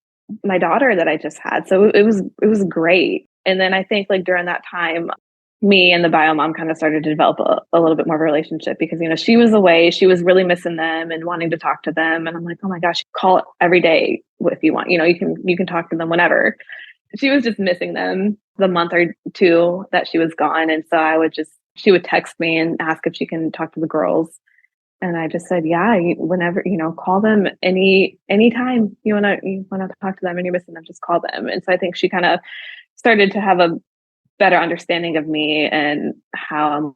my daughter that I just had. So it was great. And then I think during that time, me and the bio mom kind of started to develop a little bit more of a relationship because, she was away, she was really missing them and wanting to talk to them. And I'm like, oh my gosh, call it every day if you want, you can talk to them whenever. She was just missing them the month or 2 that she was gone. And so she would text me and ask if she can talk to the girls. And I just said, yeah, whenever, call them anytime you want to talk to them and you're missing them, just call them. And so I think she kind of started to have a better understanding of me and how I'm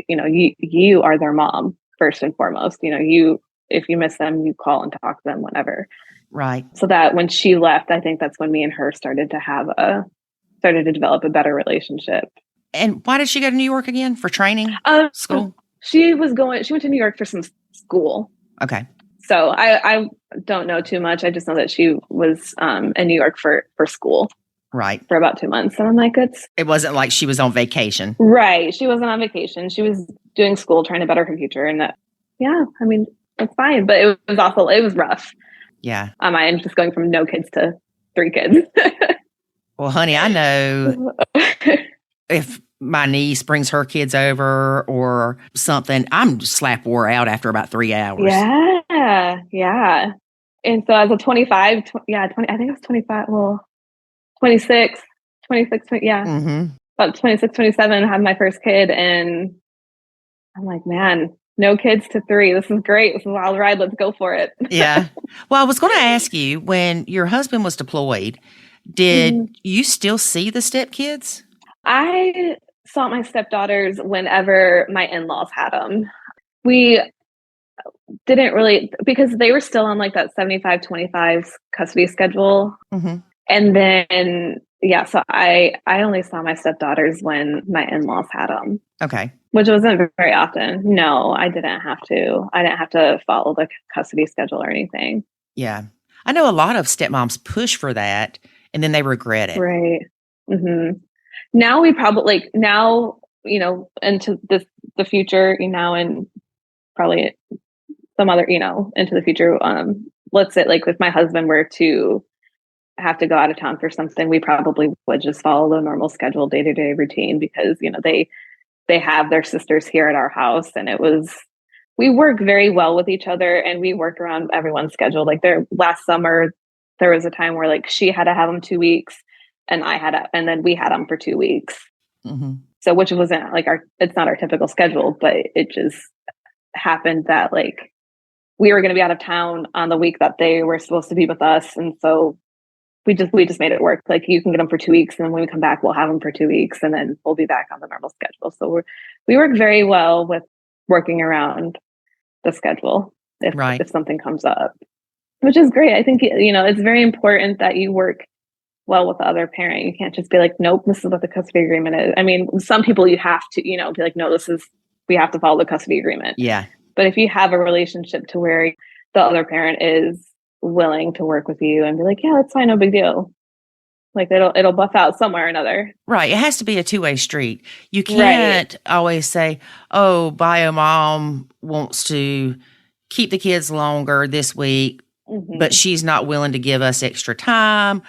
you are their mom first and foremost. If you miss them, you call and talk to them whenever. Right. So that when she left, I think that's when me and her started to develop a better relationship. And why did she go to New York again? For training? School? She went to New York for some school. Okay. So I don't know too much. I just know that she was in New York for school. Right. For about 2 months. And I'm like, it wasn't like she was on vacation. Right. She wasn't on vacation. She was doing school, trying to better her future. And it's fine. But it was rough. Yeah. I'm just going from no kids to 3 kids. Well, honey, I know if my niece brings her kids over or something, I'm slap wore out after about 3 hours. Yeah. Yeah. And so as a 25, 20, I think it was 25. Well, 26, 20, yeah. Mm-hmm. About 26, 27, I had my first kid. And I'm like, man, no kids to 3. This is great. This is a wild ride. Let's go for it. Yeah. Well, I was going to ask you, when your husband was deployed, did you still see the stepkids? I saw my stepdaughters whenever my in-laws had them. We didn't really, because they were still on like that 75-25 custody schedule. Mm-hmm. And then, yeah, so I only saw my stepdaughters when my in-laws had them. Okay. Which wasn't very often. No, I didn't have to. I didn't have to follow the custody schedule or anything. Yeah. I know a lot of stepmoms push for that and then they regret it. Right. Mm-hmm. Now we probably into the future, and probably some other, into the future. Let's say like if my husband were to have to go out of town for something, we probably would just follow the normal schedule, day-to-day routine, because, they have their sisters here at our house, and we work very well with each other, and we work around everyone's schedule. Like last summer, there was a time where like she had to have them 2 weeks and and then we had them for 2 weeks. Mm-hmm. So, which wasn't like it's not our typical schedule, but it just happened that like we were going to be out of town on the week that they were supposed to be with us. And so we just made it work. Like you can get them for 2 weeks, and then when we come back, we'll have them for 2 weeks, and then we'll be back on the normal schedule. So we work very well with working around the schedule if something comes up, which is great. I think, it's very important that you work well with the other parent. You can't just be like, nope, this is what the custody agreement is. I mean, some people you have to, be like, no, we have to follow the custody agreement. Yeah. But if you have a relationship to where the other parent is willing to work with you and be like, yeah, that's fine, no big deal. Like it'll buff out somewhere or another. Right. It has to be a two-way street. You can't always say, oh, bio mom wants to keep the kids longer this week, but she's not willing to give us extra time.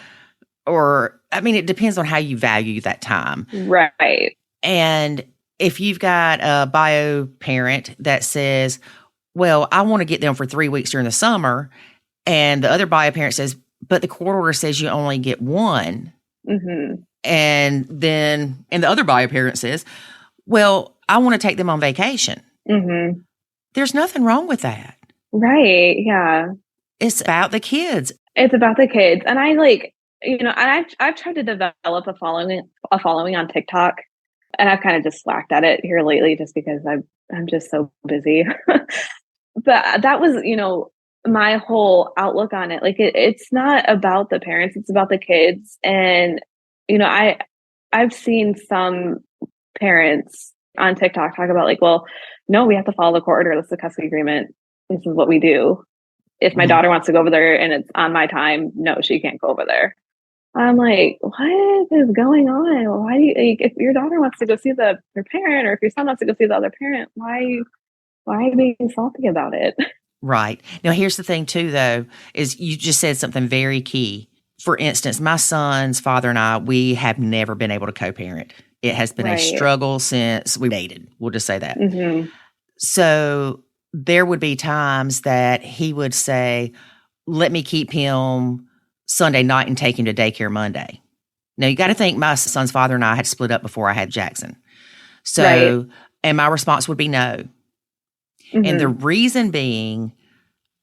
Or, I mean, it depends on how you value that time. Right. And if you've got a bio parent that says, well, I want to get them for 3 weeks during the summer, and the other bio parent says, but the court order says you only get one. Mm-hmm. And the other bio parent says, well, I want to take them on vacation. Mm-hmm. There's nothing wrong with that. Right. Yeah. It's about the kids. It's about the kids. And I like, and I've tried to develop a following on TikTok, and I've kind of just slacked at it here lately just because I'm just so busy. But that was, my whole outlook on it. Like it's not about the parents, it's about the kids. And, I've seen some parents on TikTok talk about like, well, no, we have to follow the court order. That's the custody agreement. This is what we do. If my daughter wants to go over there and it's on my time, no, she can't go over there. I'm like, what is going on? Why do you, like, if your daughter wants to go see their parent, or if your son wants to go see the other parent, why are you being salty about it? Right. Now, here's the thing too, though, is you just said something very key. For instance, my son's father and I, we have never been able to co-parent. It has been a struggle since we dated. We'll just say that. Mm-hmm. So there would be times that he would say, let me keep him Sunday night and take him to daycare Monday. Now, you got to think my son's father and I had split up before I had Jackson. So, and my response would be no. Mm-hmm. And the reason being,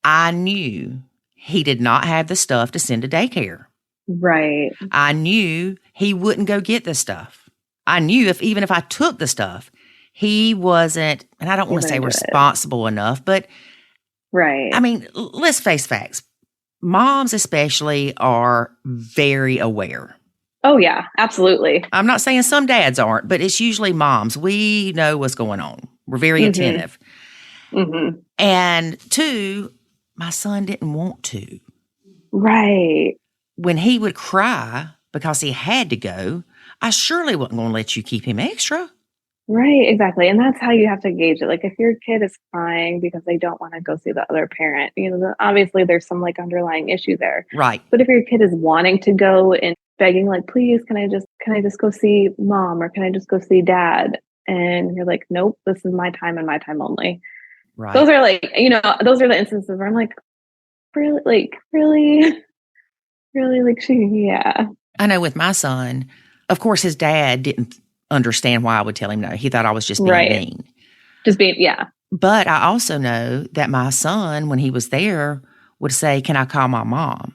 I knew he did not have the stuff to send to daycare. Right. I knew he wouldn't go get the stuff. I knew even if I took the stuff, he wasn't, and I don't want to say responsible enough, but I mean, let's face facts. Moms especially are very aware. Oh, yeah, absolutely. I'm not saying some dads aren't, but it's usually moms. We know what's going on. We're very attentive. Mm-hmm. And two, my son didn't want to. Right. When he would cry because he had to go, I surely wasn't going to let you keep him extra. Right, exactly. And that's how you have to gauge it. Like if your kid is crying because they don't want to go see the other parent, obviously there's some like underlying issue there. Right. But if your kid is wanting to go and begging like, please, can I just go see mom, or can I just go see dad? And you're like, nope, this is my time and my time only. Right. Those are like, those are the instances where I'm like, really, like, yeah. I know with my son, of course, his dad didn't understand why I would tell him no. He thought I was just being mean. Just being, yeah. But I also know that my son, when he was there, would say, can I call my mom?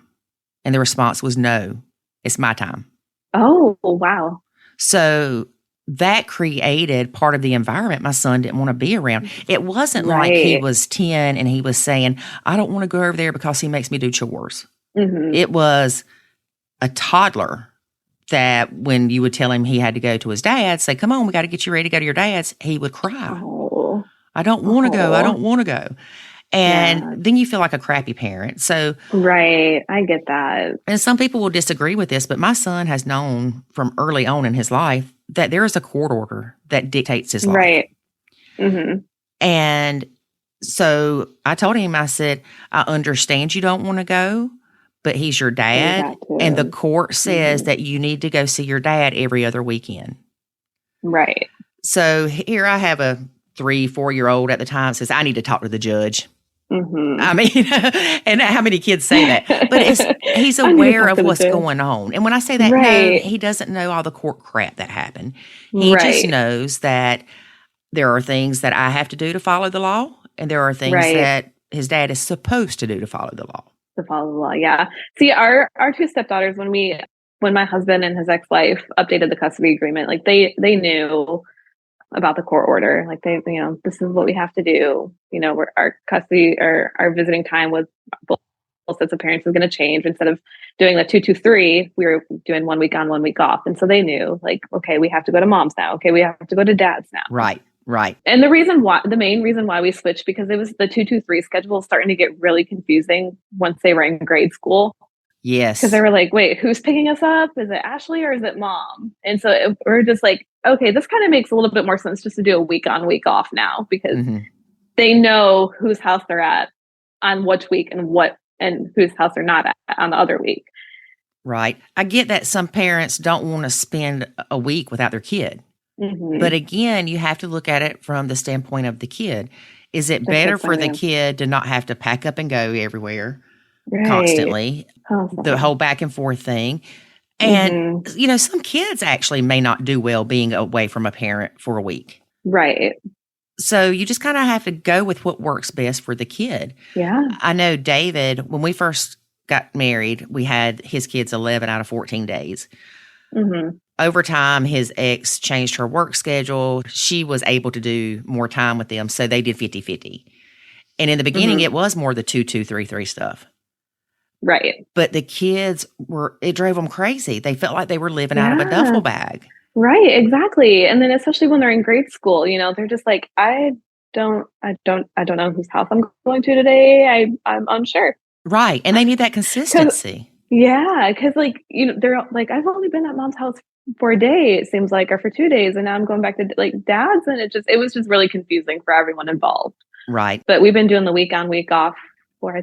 And the response was no, it's my time. Oh, wow. So that created part of the environment my son didn't want to be around. It wasn't like he Right. was 10 and he was saying, I don't want to go over there because he makes me do chores. Mhm. It was a toddler that when you would tell him he had to go to his dad's, say, come on, we got to get you ready to go to your dad's, he would cry. Oh. I don't want to go. I Oh. don't want to go. And Yeah. then you feel like a crappy parent. So, Right. I get that. and some people will disagree with this, but my son has known from early on in his life that there is a court order that dictates his life. Right. Mm-hmm. And so I told him, I said, I understand you don't want to go, but he's your dad. And the court says that you need to go see your dad every other weekend. Right. So here I have a 3-4-year-old at the time says, I need to talk to the judge. Mm-hmm. I mean, and how many kids say that? But he's aware of what's going on. And when I say that, no, he doesn't know all the court crap that happened. He just knows that there are things that I have to do to follow the law, and there are things that his dad is supposed to do to follow the law. To follow the law, yeah. See, our two stepdaughters, when my husband and his ex-wife updated the custody agreement, like they knew about the court order. Like they, this is what we have to do. Our custody or our visiting time with both sets of parents is going to change. Instead of doing the 2-2-3, we were doing 1 week on, 1 week off. And so they knew, like, okay, we have to go to mom's now. Okay, we have to go to dad's now. Right. And the main reason why we switched, because it was the 2-2-3 schedule starting to get really confusing once they were in grade school. Yes. Because they were like, wait, who's picking us up? Is it Ashley or is it mom? And so we're just like, okay, this kind of makes a little bit more sense just to do a week on, week off now, because they know whose house they're at on which week and whose house they're not at on the other week. Right. I get that some parents don't want to spend a week without their kid. Mm-hmm. But again, you have to look at it from the standpoint of the kid. Is it better for the kid to not have to pack up and go everywhere constantly? The whole back and forth thing. And, some kids actually may not do well being away from a parent for a week. Right. So you just kind of have to go with what works best for the kid. Yeah. I know David, when we first got married, we had his kids 11 out of 14 days. Mm-hmm. Over time, his ex changed her work schedule. She was able to do more time with them, so they did 50-50. And in the beginning, it was more the 2-2-3-3 stuff. Right. But the kids it drove them crazy. They felt like they were living out of a duffel bag. Right, exactly. And then especially when they're in grade school, they're just like, I don't know whose house I'm going to today. I'm unsure. Right. And they need that consistency. Yeah. Cause they're like, I've only been at mom's house for a day, it seems like, or for 2 days. And now I'm going back to dad's. And it was just really confusing for everyone involved. Right. But we've been doing the week on, week off for I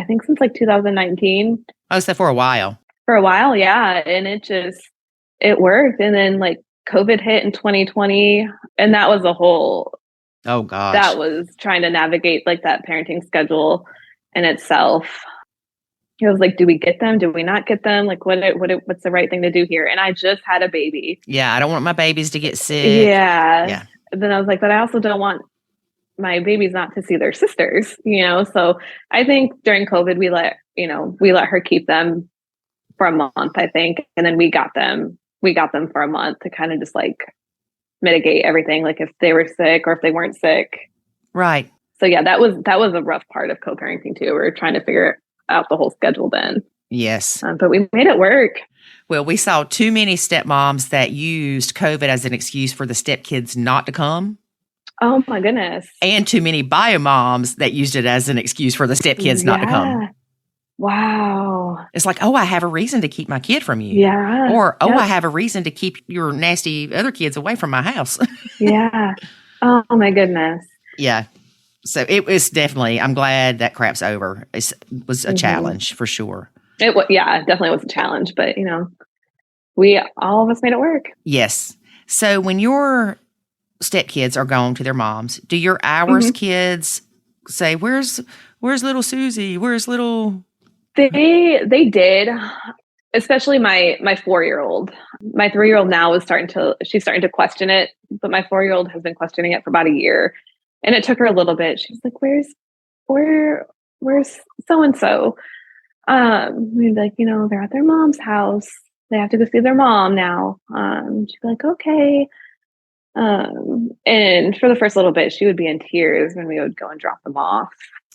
think since 2019. Oh, so for a while. For a while, yeah. And it worked. And then COVID hit in 2020. And that was a whole, oh gosh, that was trying to navigate that parenting schedule in itself. It was like, do we get them? Do we not get them? What's the right thing to do here? And I just had a baby. Yeah. I don't want my babies to get sick. Yeah. Then I was like, but I also don't want my babies not to see their sisters, So I think during COVID, we let her keep them for a month, I think. And then we got them for a month to kind of just mitigate everything. If they were sick or if they weren't sick. Right. So yeah, that was a rough part of co-parenting too. We were trying to figure out the whole schedule then. Yes. But we made it work. Well, we saw too many stepmoms that used COVID as an excuse for the stepkids not to come. Oh my goodness. And too many bio moms that used it as an excuse for the stepkids not to come. Wow. It's like, oh, I have a reason to keep my kid from you. Yeah. Or, oh, I have a reason to keep your nasty other kids away from my house. Yeah. Oh my goodness. Yeah. So it was definitely, I'm glad that crap's over. It was a challenge for sure. Yeah, it definitely was a challenge, but all of us made it work. Yes. So when your stepkids are gone to their moms, do your ours kids say, where's little Susie? Where's little? They did, especially my 4-year-old. My 3-year-old now she's starting to question it, but my 4-year-old has been questioning it for about a year. And it took her a little bit. She was like, where's so-and-so? We'd be like, they're at their mom's house. they have to go see their mom now. She'd be like, okay. And for the first little bit, she would be in tears when we would go and drop them off.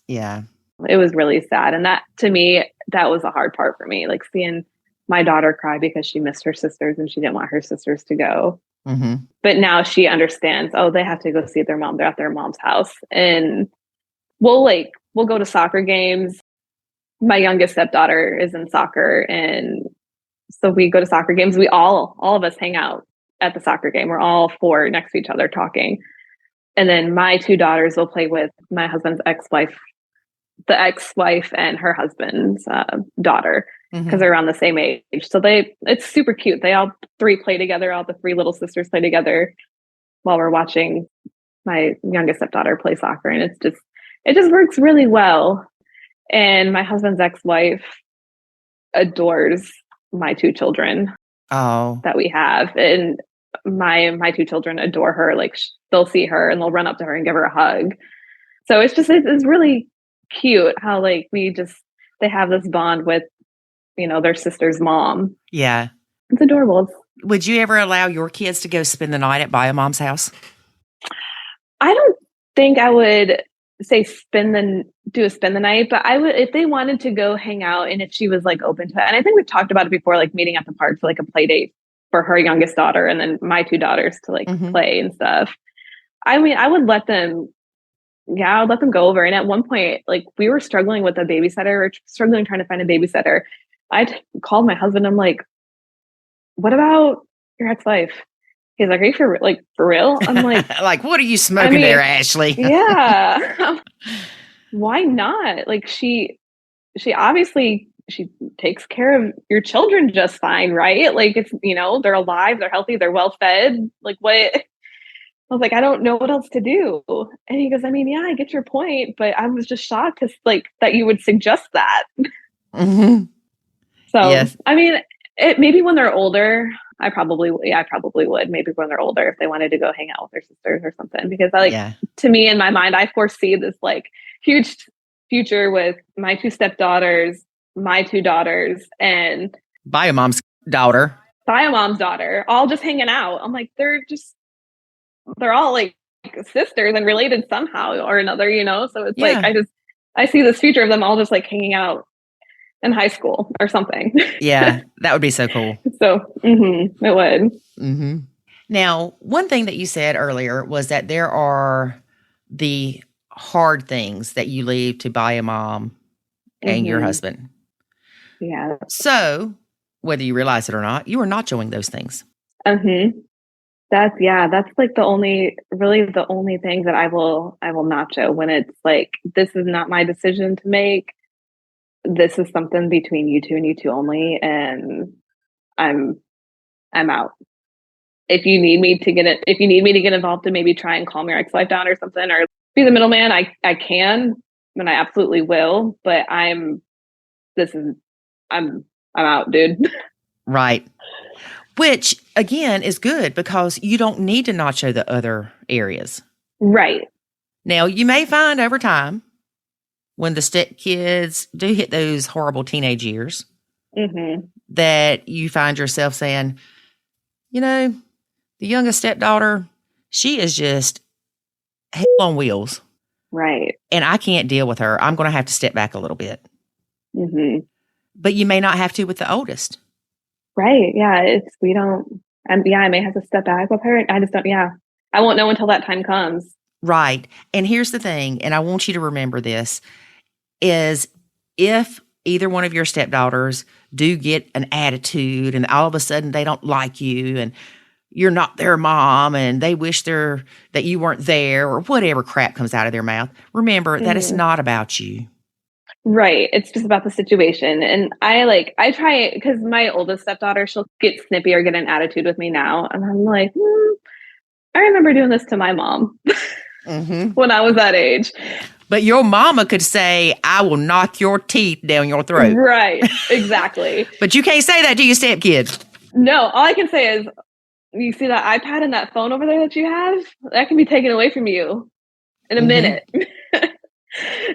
Yeah. It was really sad. And that, to me, that was a hard part for me, like seeing my daughter cry because she missed her sisters and she didn't want her sisters to go. Mm-hmm. But now she understands, oh, they have to go see their mom. They're at their mom's house. And we'll go to soccer games. My youngest stepdaughter is in soccer. And so we go to soccer games. We all of us hang out at the soccer game. We're all four next to each other talking. And then my two daughters will play with my husband's ex-wife, the ex-wife and her husband's daughter, because they're around the same age. So it's super cute. They all three play together. All the three little sisters play together while we're watching my youngest stepdaughter play soccer. And it just works really well. And my husband's ex-wife adores my two children that we have. And my two children adore her. Like they'll see her and they'll run up to her and give her a hug. So it's really cute how like they have this bond with, their sister's mom. Yeah. It's adorable. Would you ever allow your kids to go spend the night at Bio Mom's house? I don't think I would say spend the night, but I would, if they wanted to go hang out and if she was like open to it. And I think we've talked about it before, like meeting at the park for like a play date for her youngest daughter and then my two daughters to like play and stuff. I mean, I would let them go over. And at one point, like we were struggling with a babysitter or struggling trying to find a babysitter. I called my husband. I'm like, what about your ex-wife? He's like, are you for real? I'm like, like, what are you smoking there, Ashley? Yeah. Why not? Like she obviously, she takes care of your children just fine, right? Like it's, they're alive, they're healthy, they're well fed. Like what? I was like, I don't know what else to do. And he goes, I mean, yeah, I get your point, but I was just shocked that you would suggest that. Mm-hmm. So, yes. I mean, maybe when they're older, I probably would. Maybe when they're older, if they wanted to go hang out with their sisters or something, because to me, in my mind, I foresee this like huge future with my two stepdaughters, my two daughters, and Bio Mom's daughter, all just hanging out. I'm like, they're all like sisters and related somehow or another, So it's like I see this future of them all just like hanging out in high school or something. Yeah, that would be so cool. So, it would. Mm-hmm. Now, one thing that you said earlier was that there are the hard things that you leave to Bio Mom and your husband. Yeah. So, whether you realize it or not, you are nachoing those things. That's like the only thing that I will nacho when it's like, this is not my decision to make. This is something between you two and you two only, and I'm out. If you need me to get involved and maybe try and calm your ex-wife down or something, or be the middleman, I can, and I absolutely will. But I'm out, dude. Right. Which again is good because you don't need to nacho the other areas. Right. Now you may find over time, when the stepkids do hit those horrible teenage years, that you find yourself saying, the youngest stepdaughter, she is just hell on wheels. Right. And I can't deal with her. I'm going to have to step back a little bit. But you may not have to with the oldest. Right. Yeah. I may have to step back with her. I just don't, I won't know until that time comes. Right. And here's the thing, and I want you to remember this, is if either one of your stepdaughters do get an attitude and all of a sudden they don't like you and you're not their mom and they wish that you weren't there or whatever crap comes out of their mouth, remember that it's not about you. Right. It's just about the situation. And I try, because my oldest stepdaughter, she'll get snippy or get an attitude with me now. And I'm like, I remember doing this to my mom when I was that age. But your mama could say, I will knock your teeth down your throat. Right. Exactly. But you can't say that to your stepkids. No, all I can say is, you see that iPad and that phone over there that you have? That can be taken away from you in a minute.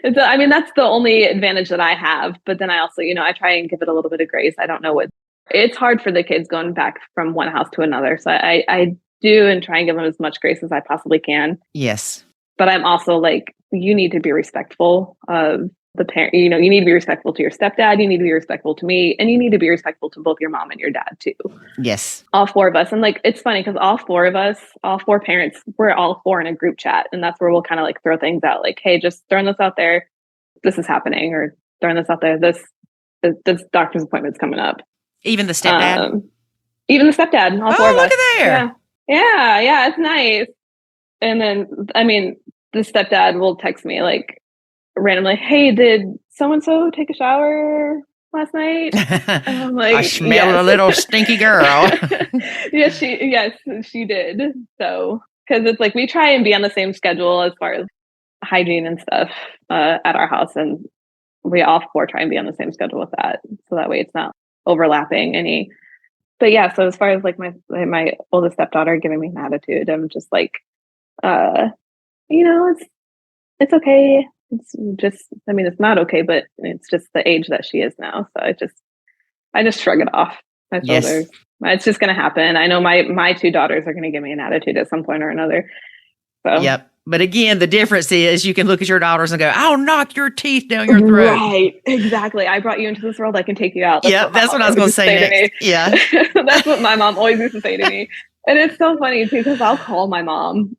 That's the only advantage that I have. But then I also, I try and give it a little bit of grace. I don't know what It's hard for the kids going back from one house to another. So I do and try and give them as much grace as I possibly can. Yes. But I'm also like, you need to be respectful of the parent. You need to be respectful to your stepdad. You need to be respectful to me. And you need to be respectful to both your mom and your dad too. Yes. All four of us. And like, it's funny because all four of us, all four parents, we're all four in a group chat. And that's where we'll kind of like throw things out like, hey, just throwing this out there. This is happening. Or throwing this out there. This doctor's appointment's coming up. Even the stepdad? Even the stepdad. All four of us. Look at there. Yeah. It's nice. And then, I mean, the stepdad will text me like randomly, hey, did so-and-so take a shower last night? And I'm like, I smell a little stinky girl. Yes, she did. So, because it's like we try and be on the same schedule as far as hygiene and stuff at our house. And we all four try and be on the same schedule with that. So that way it's not overlapping any. But yeah, so as far as like my oldest stepdaughter giving me an attitude, I'm just like, it's okay. It's just, I mean, it's not okay, but it's just the age that she is now. So I just shrug it off. I told her it's just going to happen. I know my two daughters are going to give me an attitude at some point or another. So. Yep. But again, the difference is you can look at your daughters and go, I'll knock your teeth down your throat. Right. Exactly. I brought you into this world. I can take you out. That's what I was going to say next. Yeah. That's what my mom always used to say to me. And it's so funny too, because I'll call my mom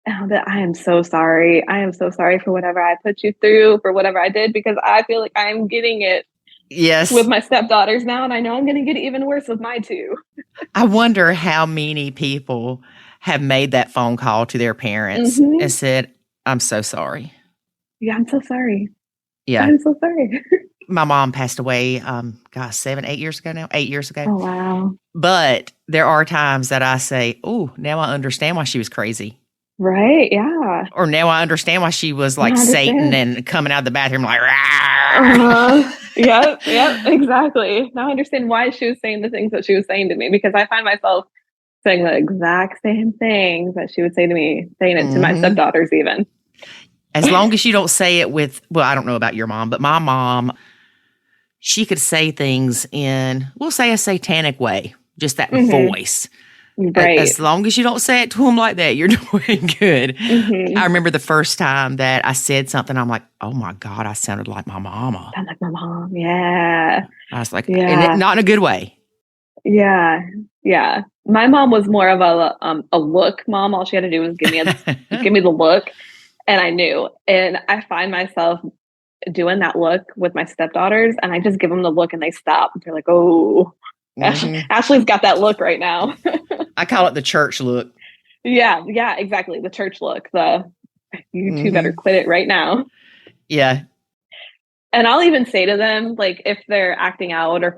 and that I am so sorry. I am so sorry for whatever I put you through, for whatever I did, because I feel like I'm getting it with my stepdaughters now. And I know I'm going to get it even worse with my two. I wonder how many people have made that phone call to their parents and said, I'm so sorry. Yeah, I'm so sorry. Yeah. I'm so sorry. My mom passed away, 8 years ago now. 8 years ago. Oh, wow. But there are times that I say, oh, now I understand why she was crazy. Right. Yeah. Or now I understand why she was like Satan and coming out of the bathroom like, Yep, exactly. Now I understand why she was saying the things that she was saying to me, because I find myself saying the exact same things that she would say to me, saying it to my stepdaughters even. As long as you don't say it with, well, I don't know about your mom, but my mom, she could say things in, we'll say a satanic way, just that voice. Right. As long as you don't say it to them like that, you're doing good. I remember the first time that I said something, I'm like, oh my God, I sounded like my mama. Sound like my mom. Yeah. I was like, and not in a good way. Yeah. Yeah. My mom was more of a look mom. All she had to do was give me the look. And I knew. And I find myself doing that look with my stepdaughters, and I just give them the look and they stop. They're like, oh, Ashley's got that look right now. I call it the church look. Yeah, exactly. The church look. You two better quit it right now. Yeah. And I'll even say to them, like, if they're acting out or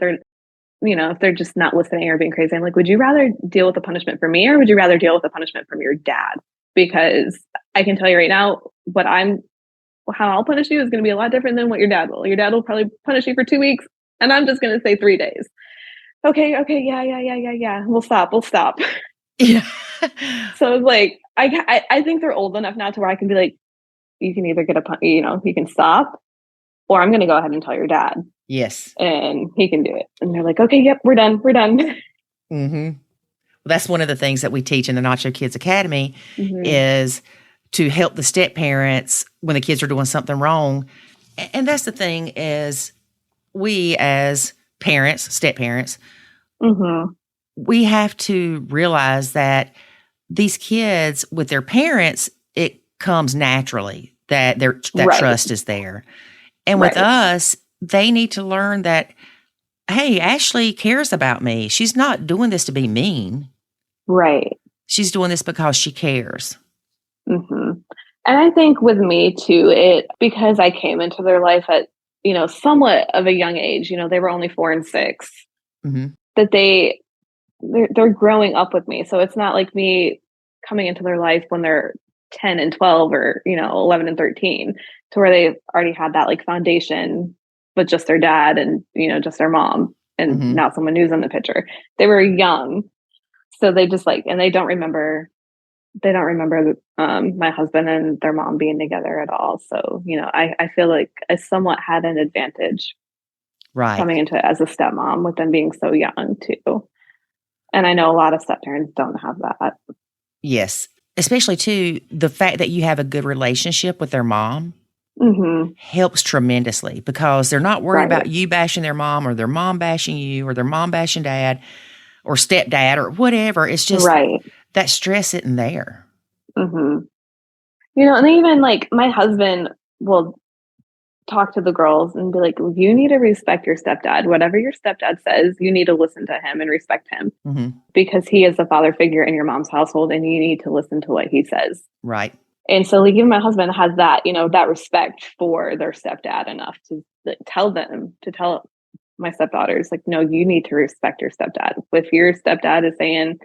if they're just not listening or being crazy, I'm like, would you rather deal with the punishment from me, or would you rather deal with the punishment from your dad? Because I can tell you right now, how I'll punish you is going to be a lot different than what your dad will. Your dad will probably punish you for 2 weeks, and I'm just going to say 3 days. Okay, yeah. We'll stop. Yeah. So it's like, I think they're old enough now to where I can be like, you can either get you can stop, or I'm going to go ahead and tell your dad. Yes. And he can do it. And they're like, okay, yep, we're done. Well, that's one of the things that we teach in the Nacho Kids Academy is to help the step parents when the kids are doing something wrong. And that's the thing is we as parents, step parents, we have to realize that these kids with their parents, it comes naturally that trust is there. And with us, they need to learn that, hey, Ashley cares about me. She's not doing this to be mean. Right. She's doing this because she cares. And I think with me too, because I came into their life at, somewhat of a young age, they were only 4 and 6, that they're growing up with me. So it's not like me coming into their life when they're 10 and 12 or, 11 and 13, to where they've already had that like foundation with just their dad and, just their mom and now someone who's in the picture. They were young. So they just and they don't remember my husband and their mom being together at all. So, I feel like I somewhat had an advantage. Right. coming into it as a stepmom with them being so young too. And I know a lot of step parents don't have that. Yes. Especially too, the fact that you have a good relationship with their mom helps tremendously because they're not worried about you bashing their mom or their mom bashing you or their mom bashing dad or stepdad or whatever. It's just that stress isn't there. You know, and even like my husband will talk to the girls and be like, you need to respect your stepdad. Whatever your stepdad says, you need to listen to him and respect him because he is the father figure in your mom's household and you need to listen to what he says. Right. And so like even my husband has that, you know, that respect for their stepdad enough to like, tell my stepdaughters, like, no, you need to respect your stepdad. If your stepdad is saying,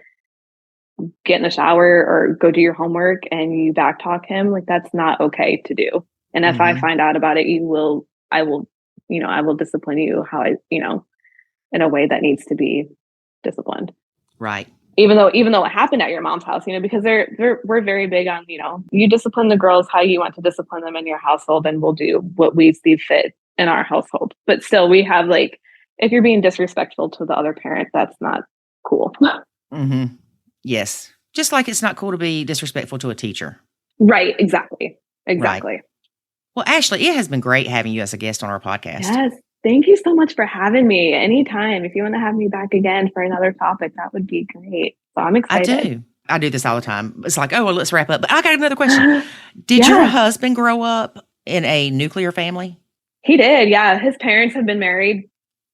get in the shower or go do your homework and you backtalk him, like that's not okay to do. And if I find out about it, I will discipline you how in a way that needs to be disciplined. Right. Even though it happened at your mom's house, you know, because we're very big on, you know, you discipline the girls how you want to discipline them in your household and we'll do what we see fit in our household. But still we have like, if you're being disrespectful to the other parent, that's not cool. Yes. Just like it's not cool to be disrespectful to a teacher. Right. Exactly. Right. Well, Ashley, it has been great having you as a guest on our podcast. Yes. Thank you so much for having me. Anytime. If you want to have me back again for another topic, that would be great. So I'm excited. I do this all the time. It's like, oh, well, let's wrap up. But I got another question. Did your husband grow up in a nuclear family? He did. Yeah. His parents have been married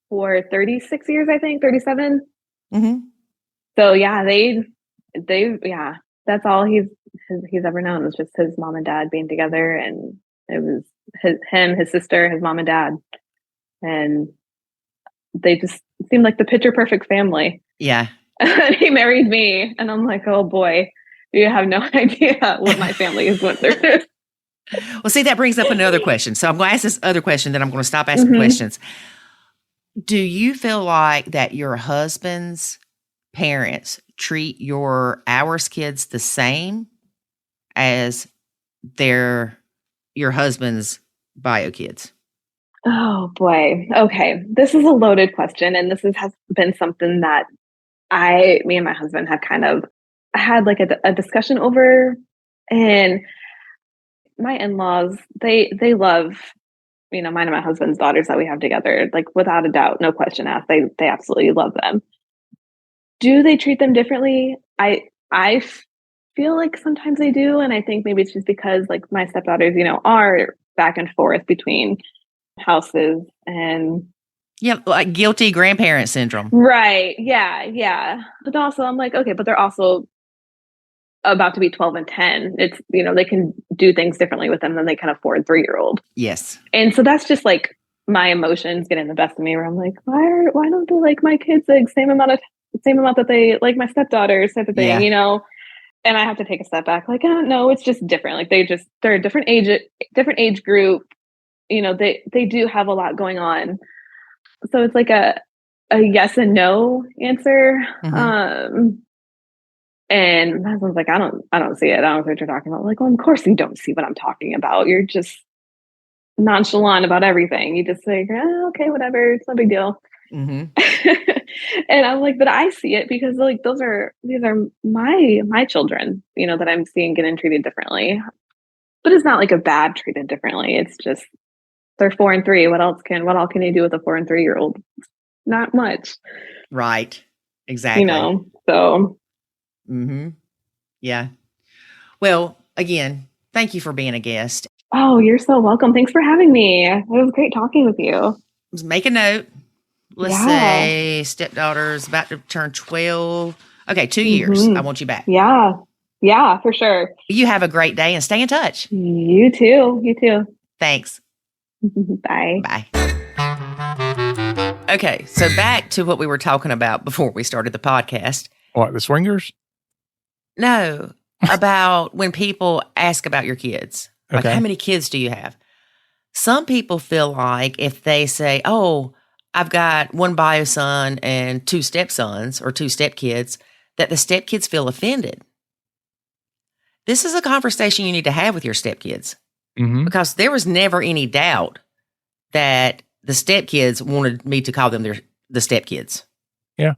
for 36 years, I think, 37. So yeah, they that's all he's ever known was just his mom and dad being together. And it was his sister, his mom and dad. And they just seemed like the picture perfect family. Yeah. And he married me. And I'm like, oh boy, you have no idea what my family is went through. Well, see, that brings up another question. So I'm going to ask this other question, then I'm going to stop asking questions. Do you feel like that your husband's parents treat ours kids the same as your husband's bio kids? Oh boy. Okay. This is a loaded question. And this has been something that me and my husband have kind of had like a discussion over. And my in-laws, they love, you know, mine and my husband's daughters that we have together, like without a doubt, no question asked. They absolutely love them. Do they treat them differently? I feel like sometimes they do. And I think maybe it's just because like my stepdaughters, you know, are back and forth between houses and like guilty grandparent syndrome. Right. Yeah. But also I'm like, okay, but they're also about to be 12 and 10. It's, you know, they can do things differently with them than they can afford 3-year-old. Yes. And so that's just like my emotions getting the best of me where I'm like, why don't they like my kids the same amount that they like my stepdaughters type of thing, you know? And I have to take a step back. Like, I don't know, it's just different. Like they're a different age group. You know, they do have a lot going on. So it's like a yes and no answer. And my husband's like, I don't see it. I don't know what you're talking about. I'm like, well, of course you don't see what I'm talking about. You're just nonchalant about everything. You just say, okay, whatever. It's no big deal. And I'm like, but I see it because like these are my children, you know, that I'm seeing getting treated differently. But it's not like a bad treated differently. It's just they're 4 and 3. What all can you do with a 4 and 3-year-old? Not much. Right. Exactly. You know, so. Yeah. Well, again, thank you for being a guest. Oh, you're so welcome. Thanks for having me. It was great talking with you. Make a note. Let's say stepdaughter's about to turn 12. Okay, 2 years. I want you back. Yeah, for sure. You have a great day and stay in touch. You too. Thanks. Bye. Okay, so back to what we were talking about before we started the podcast. What, the swingers? No, about when people ask about your kids. Like, how many kids do you have? Some people feel like if they say, oh, I've got one bio son and 2 stepsons or 2 stepkids, that the stepkids feel offended. This is a conversation you need to have with your stepkids because there was never any doubt that the stepkids wanted me to call them the stepkids. Yeah.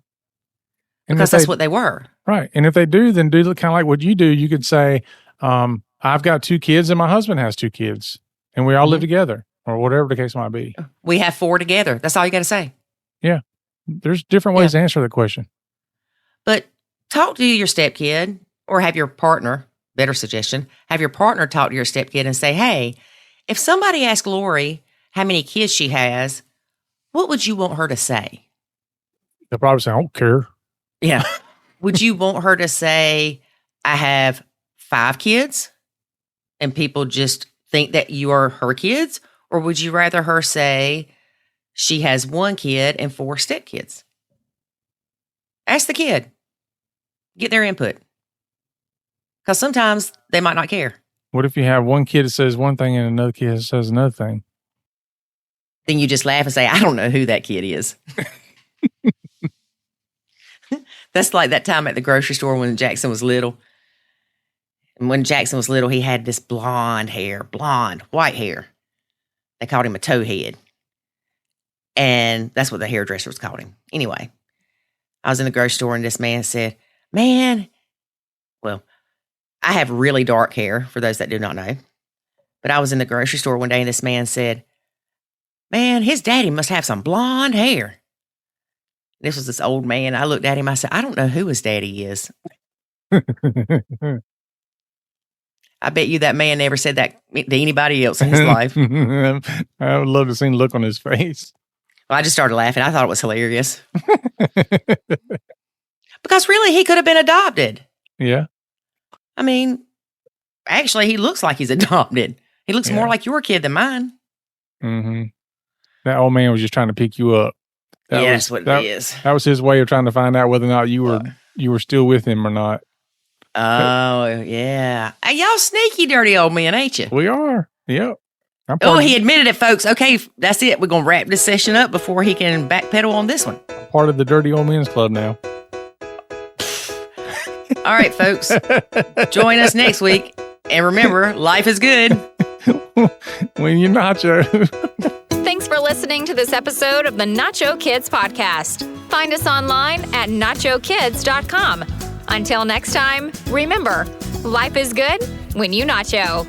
And because that's what they were. Right. And if they do, then do kind of like what you do. You could say, I've got 2 kids and my husband has 2 kids and we all live together, or whatever the case might be. We have 4 together. That's all you got to say. Yeah. There's different ways to answer the question. But talk to your stepkid, or have your partner, better suggestion, have your partner talk to your stepkid and say, hey, if somebody asks Lori how many kids she has, what would you want her to say? They'll probably say, I don't care. Yeah. Would you want her to say, I have 5 kids and people just think that you are her kids? Or would you rather her say she has 1 kid and 4 stepkids? Ask the kid. Get their input. Because sometimes they might not care. What if you have one kid that says one thing and another kid that says another thing? Then you just laugh and say, I don't know who that kid is. That's like that time at the grocery store when Jackson was little. And when Jackson was little, he had this blonde, white hair. They called him a towhead. And that's what the hairdressers called him. Anyway, I was in the grocery store and this man said, I have really dark hair, for those that do not know. But I was in the grocery store one day and this man said, man, his daddy must have some blonde hair. This was this old man. I looked at him. I said, I don't know who his daddy is. I bet you that man never said that to anybody else in his life. I would love to see the look on his face. Well, I just started laughing. I thought it was hilarious. Because really, he could have been adopted. Yeah. I mean, actually, he looks like he's adopted. He looks more like your kid than mine. Mm-hmm. That old man was just trying to pick you up. That's what it is. That was his way of trying to find out whether or not you were still with him or not. Oh, yeah. Hey, y'all sneaky, dirty old men, ain't you? We are. Yep. He admitted it, folks. Okay, that's it. We're going to wrap this session up before he can backpedal on this one. Part of the Dirty Old Men's Club now. All right, folks. Join us next week. And remember, life is good when you're nacho. Thanks for listening to this episode of the Nacho Kids Podcast. Find us online at nachokids.com. Until next time, remember, life is good when you nacho.